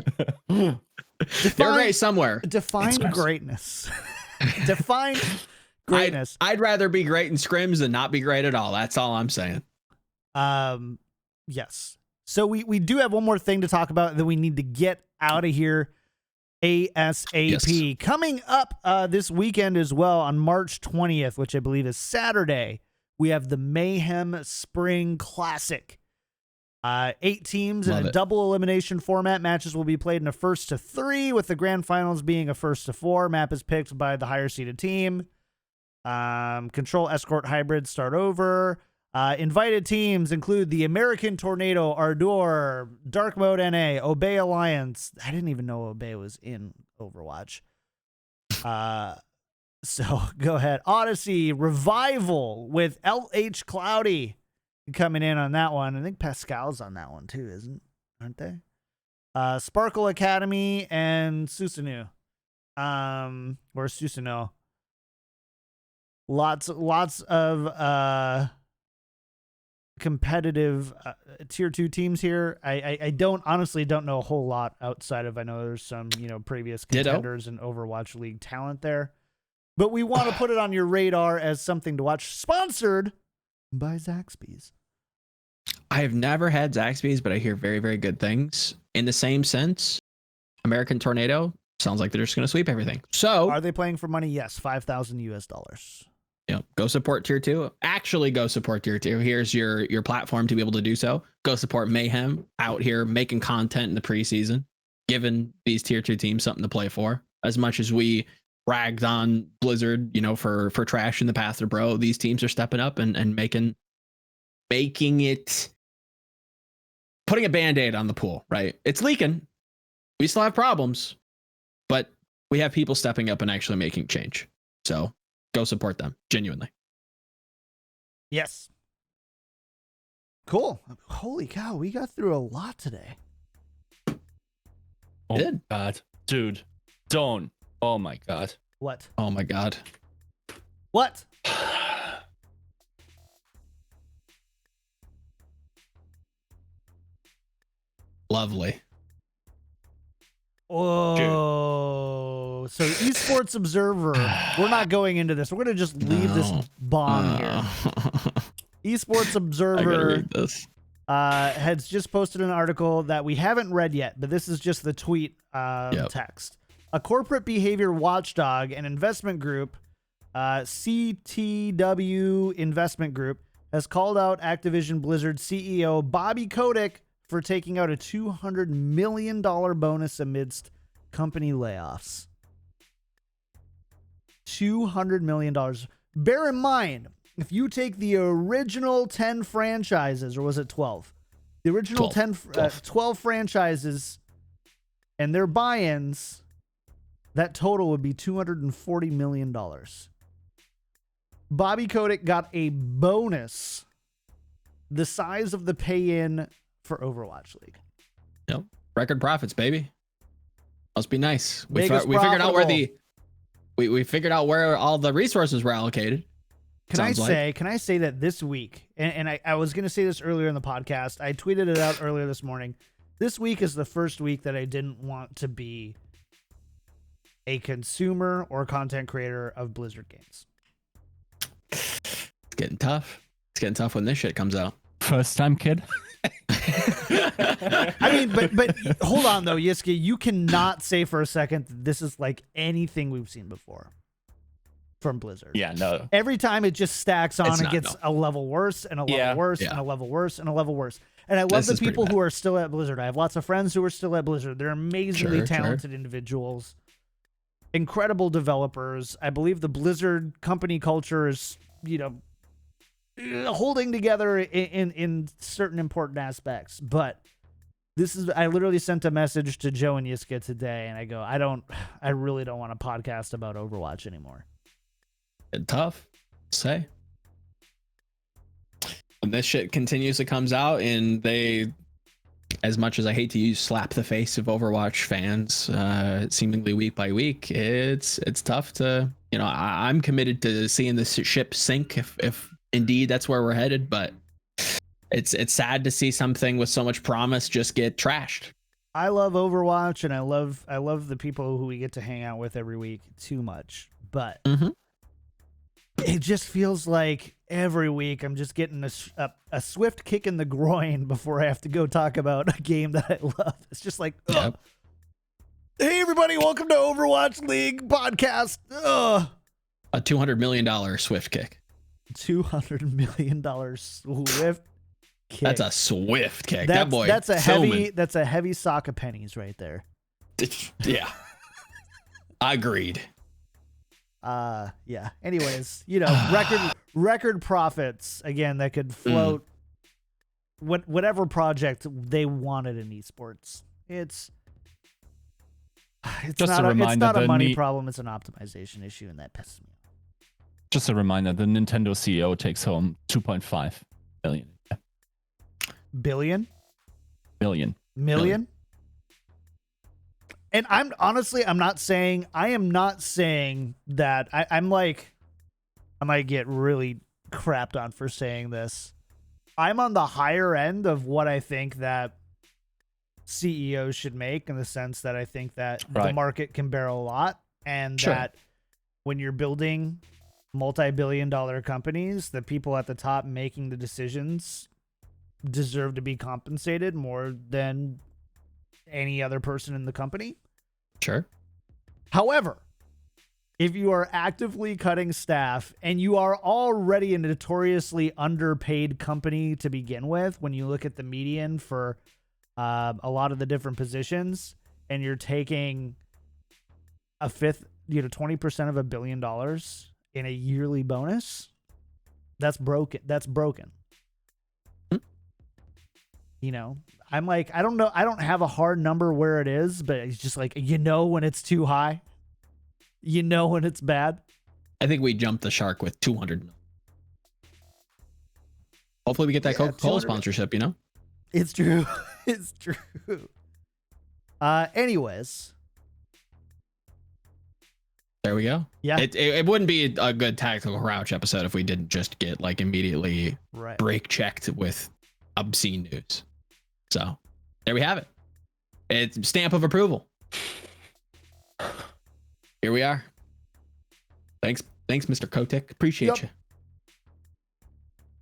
They're great somewhere. Define greatness. Define greatness. I'd rather be great in scrims than not be great at all. That's all I'm saying. Yes. So we do have one more thing to talk about that we need to get out of here ASAP. Yes. Coming up this weekend as well on March 20th, which I believe is Saturday, We have the Mayhem Spring Classic. 8 teams in a double elimination format. Matches will be played in a 1-3, with the grand finals being a 1-4. Map is picked by the higher seeded team. Control, escort, hybrid, start over. Invited teams include the American Tornado, Ardor, Dark Mode NA, Obey Alliance. I didn't even know Obey was in Overwatch. So go ahead. Odyssey, Revival with LH Cloudy coming in on that one. I think Pascal's on that one too, aren't they? Sparkle Academy and Susanoo. Or Susanoo. Lots of competitive tier 2 teams here. I honestly don't know a whole lot outside of, I know there's some, previous contenders and Overwatch League talent there. But we want to put it on your radar as something to watch. Sponsored by Zaxby's. I have never had Zaxby's, but I hear very, very good things. In the same sense, American Tornado sounds like they're just going to sweep everything. So, are they playing for money? Yes, $5,000. Go support tier 2. Actually, go support tier 2. Here's your platform to be able to do so. Go support Mayhem out here making content in the preseason, giving these tier 2 teams something to play for. As much as we ragged on Blizzard, for trash in the past, or bro, these teams are stepping up and making it, putting a band-aid on the pool, right? It's leaking. We still have problems, but we have people stepping up and actually making change. So go support them, genuinely. Yes. Cool. Holy cow, we got through a lot today. Oh, Did. God. Dude, don't. Oh, my God. What? Oh, my God. What? Lovely. Oh, so Esports Observer. We're not going into this. We're going to just leave this bomb here. Esports Observer has just posted an article that we haven't read yet, but this is just the tweet text. A corporate behavior watchdog and investment group, CTW Investment Group, has called out Activision Blizzard CEO Bobby Kotick for taking out a $200 million bonus amidst company layoffs. $200 million. Bear in mind, if you take the original 10 franchises, or was it 12? The original 12 franchises and their buy-ins, that total would be $240 million. Bobby Kotick got a bonus the size of the pay-in for Overwatch League. Yep. Record profits, baby. Must be nice. We Vegas figured out where we figured out where all the resources were allocated. Can I say that this week, and I was going to say this earlier in the podcast, I tweeted it out earlier this morning. This week is the first week that I didn't want to be a consumer or content creator of Blizzard games. It's getting tough. It's getting tough when this shit comes out. First time, kid. I mean, but hold on though, Yiska, you cannot say for a second that this is like anything we've seen before from Blizzard. Yeah, no. Every time it just stacks on and gets a level worse and a level worse and a level worse and a level worse. And I love the people who are still at Blizzard. I have lots of friends who are still at Blizzard. They're amazingly talented individuals, incredible developers. I believe the Blizzard company culture is, holding together in certain important aspects. But I literally sent a message to Joe and Yiska today, and I go, I really don't want a podcast about Overwatch anymore. It's tough. Say. When this shit continuously comes out, and they, as much as I hate to use slap the face of Overwatch fans, seemingly week by week, it's tough to, I'm committed to seeing this ship sink if indeed that's where we're headed, but it's sad to see something with so much promise just get trashed. I love Overwatch, and I love the people who we get to hang out with every week too much, but it just feels like every week I'm just getting a swift kick in the groin before I have to go talk about a game that I love. It's just like, ugh. Hey everybody, welcome to Overwatch League podcast. Ugh. A $200 million swift kick. $200 million swift kick. That's a swift kick. That's, that boy. That's a filming. heavy. That's a heavy sock of pennies right there. Yeah. Agreed. Yeah. Anyways, record profits again that could float whatever project they wanted in esports. It's just not a reminder, it's not a money problem. It's an optimization issue, and that pisses me off. Just a reminder: the Nintendo CEO takes home 2.5 billion. Billion? Million. Million? And I'm not saying that I'm like, I might get really crapped on for saying this. I'm on the higher end of what I think that CEOs should make, in the sense that I think that the market can bear a lot, and that when you're building multi-billion-dollar companies, the people at the top making the decisions deserve to be compensated more than any other person in the company. Sure. However, if you are actively cutting staff and you are already a notoriously underpaid company to begin with, when you look at the median for a lot of the different positions, and you're taking a fifth, 20% of $1 billion in a yearly bonus, that's broken. That's broken. I'm like, I don't know. I don't have a hard number where it is, but it's just like, when it's too high, when it's bad. I think we jumped the shark with 200 million. Hopefully we get that Coca-Cola sponsorship, It's true. It's true. Anyways. There we go. Yeah. It wouldn't be a good Tactical Crouch episode if we didn't just get immediately break checked with obscene news. So there we have it. It's stamp of approval. Here we are. Thanks, Mr. Kotick. Appreciate you.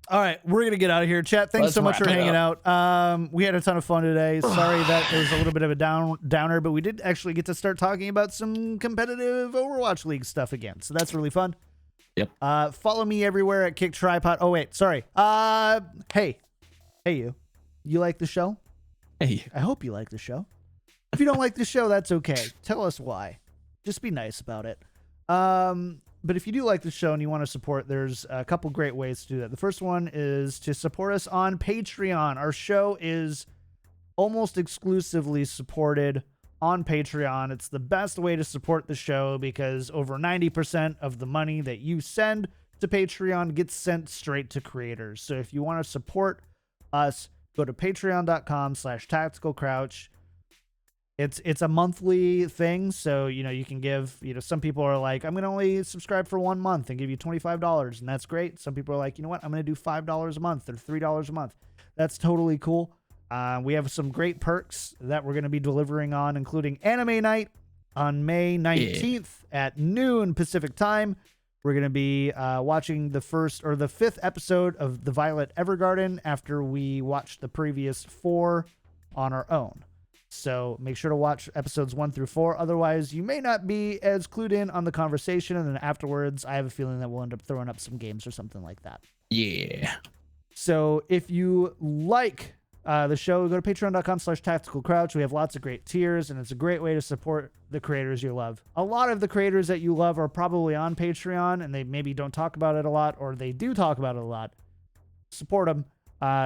All right, we're gonna get out of here. Chat, thanks so much for hanging out. We had a ton of fun today. Sorry that it was a little bit of a downer, but we did actually get to start talking about some competitive Overwatch League stuff again, so that's really fun. Yep. Follow me everywhere at Kickedtripod. Oh wait, sorry. Hey you like the show? Hey. I hope you like the show. If you don't like the show, that's okay. Tell us why. Just be nice about it. But if you do like the show and you want to support, there's a couple great ways to do that. The first one is to support us on Patreon. Our show is almost exclusively supported on Patreon. It's the best way to support the show because over 90% of the money that you send to Patreon gets sent straight to creators. So if you want to support us, go to patreon.com/tacticalcrouch. It's a monthly thing, so you can give. Some people are like, I'm gonna only subscribe for 1 month and give you $25, and that's great. Some people are like, you know what, I'm gonna do $5 a month or $3 a month. That's totally cool. We have some great perks that we're gonna be delivering on, including Anime Night on May 19th at noon Pacific time. We're gonna be watching the 5th episode of The Violet Evergarden after we watched the previous 4 on our own. So make sure to watch episodes 1 through 4. Otherwise, you may not be as clued in on the conversation. And then afterwards, I have a feeling that we'll end up throwing up some games or something like that. Yeah. So if you like the show, go to patreon.com/tacticalcrouch. We have lots of great tiers, and it's a great way to support the creators you love. A lot of the creators that you love are probably on Patreon, and they maybe don't talk about it a lot, or they do talk about it a lot. Support them.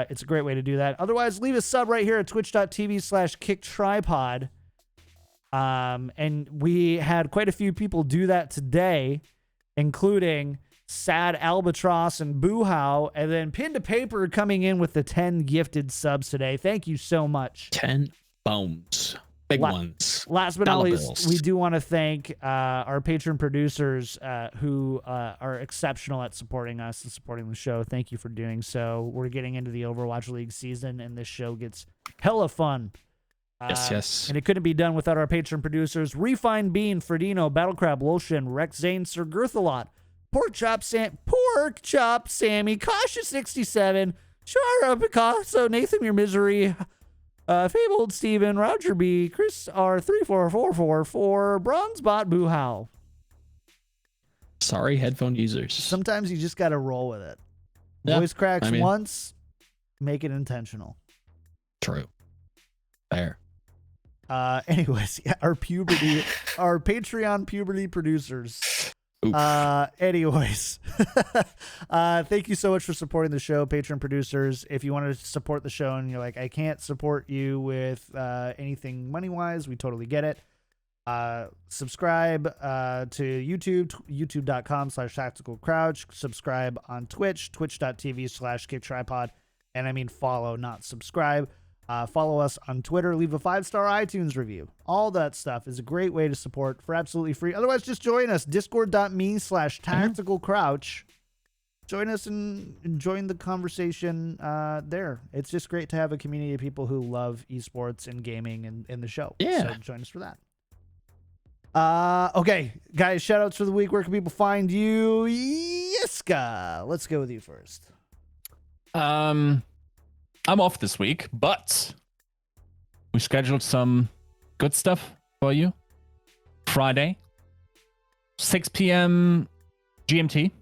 It's a great way to do that. Otherwise, leave a sub right here at twitch.tv/Kickedtripod. And we had quite a few people do that today, including Sad Albatross and Boohow, and then Pin to Paper coming in with the 10 gifted subs today. Thank you so much. 10 bones. Big ones. Last but not least, we do want to thank our patron producers who are exceptional at supporting us and supporting the show. Thank you for doing so. We're getting into the Overwatch League season, and this show gets hella fun. Yes. And it couldn't be done without our patron producers: Refined Bean, Fredino, Battlecrab, Lotion, Rex Zane, Sir Girthalot, Pork Chop Sammy, Kasha67, Shara Picasso, Nathan Your Misery, Fabled Steven, Roger B, Chris R3444, Bronzebot Boohow. Sorry, headphone users. Sometimes you just got to roll with it. Yeah, Voice cracks I mean- once, make it intentional. True. Fair. Anyways, yeah, our Patreon puberty producers. Oof. Anyways, thank you so much for supporting the show, Patreon producers. If you want to support the show and you're like, I can't support you with anything money wise, we totally get it. Subscribe to YouTube, youtube.com/tacticalcrouch. Subscribe on Twitch, twitch.tv/Kickedtripod. And I mean follow, not subscribe. Follow us on Twitter. Leave a 5-star iTunes review. All that stuff is a great way to support for absolutely free. Otherwise, just join us. Discord.me/tacticalcrouch. Join us and join the conversation there. It's just great to have a community of people who love esports and gaming and the show. Yeah. So join us for that. Okay, guys, shout outs for the week. Where can people find you? Yiska, let's go with you first. I'm off this week, but we scheduled some good stuff for you. Friday, 6 p.m. GMT.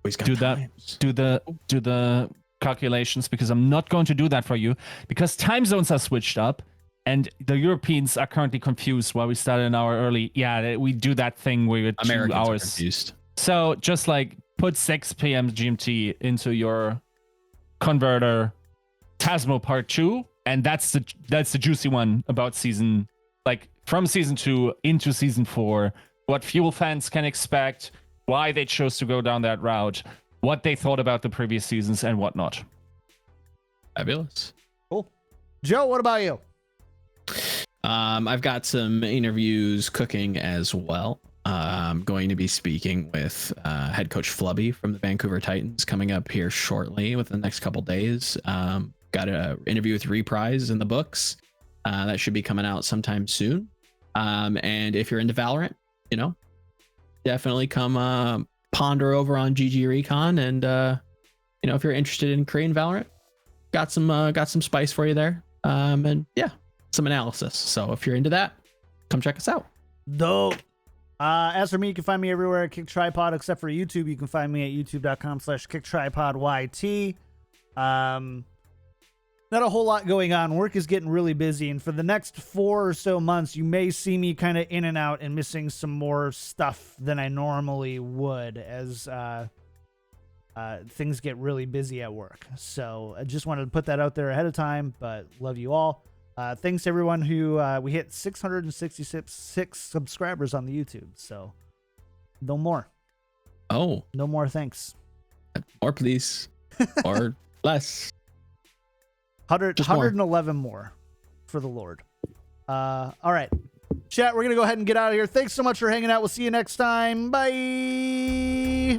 Always got Do times. the calculations, because I'm not going to do that for you, because time zones are switched up and the Europeans are currently confused why we started an hour early. Yeah, we do that thing where we're 2 Americans are hours. confused. So just like put 6 p.m. GMT into your converter, Tasmo Part 2, and that's the juicy one about season, like from season 2 into season 4, what Fuel fans can expect, why they chose to go down that route, what they thought about the previous seasons and whatnot. Fabulous. Cool. Joe, what about you? I've got some interviews cooking as well. I'm going to be speaking with head coach Flubby from the Vancouver Titans coming up here shortly within the next couple days. Got an interview with Reprise in the books. That should be coming out sometime soon. And if you're into Valorant, definitely come ponder over on GG Recon. And if you're interested in Korean Valorant, got some spice for you there. And yeah, some analysis. So if you're into that, come check us out. Dope. As for me, you can find me everywhere at Kickedtripod, except for YouTube. You can find me at youtube.com/Kickedtripodyt. Not a whole lot going on. Work is getting really busy, and for the next 4 or so months, you may see me kind of in and out and missing some more stuff than I normally would as things get really busy at work. So I just wanted to put that out there ahead of time, but love you all. Thanks to everyone who we hit 666 subscribers on the YouTube. So no more. Oh, No more thanks. or please, or less. 111 more for the Lord. All right. Chat, we're going to go ahead and get out of here. Thanks so much for hanging out. We'll see you next time. Bye.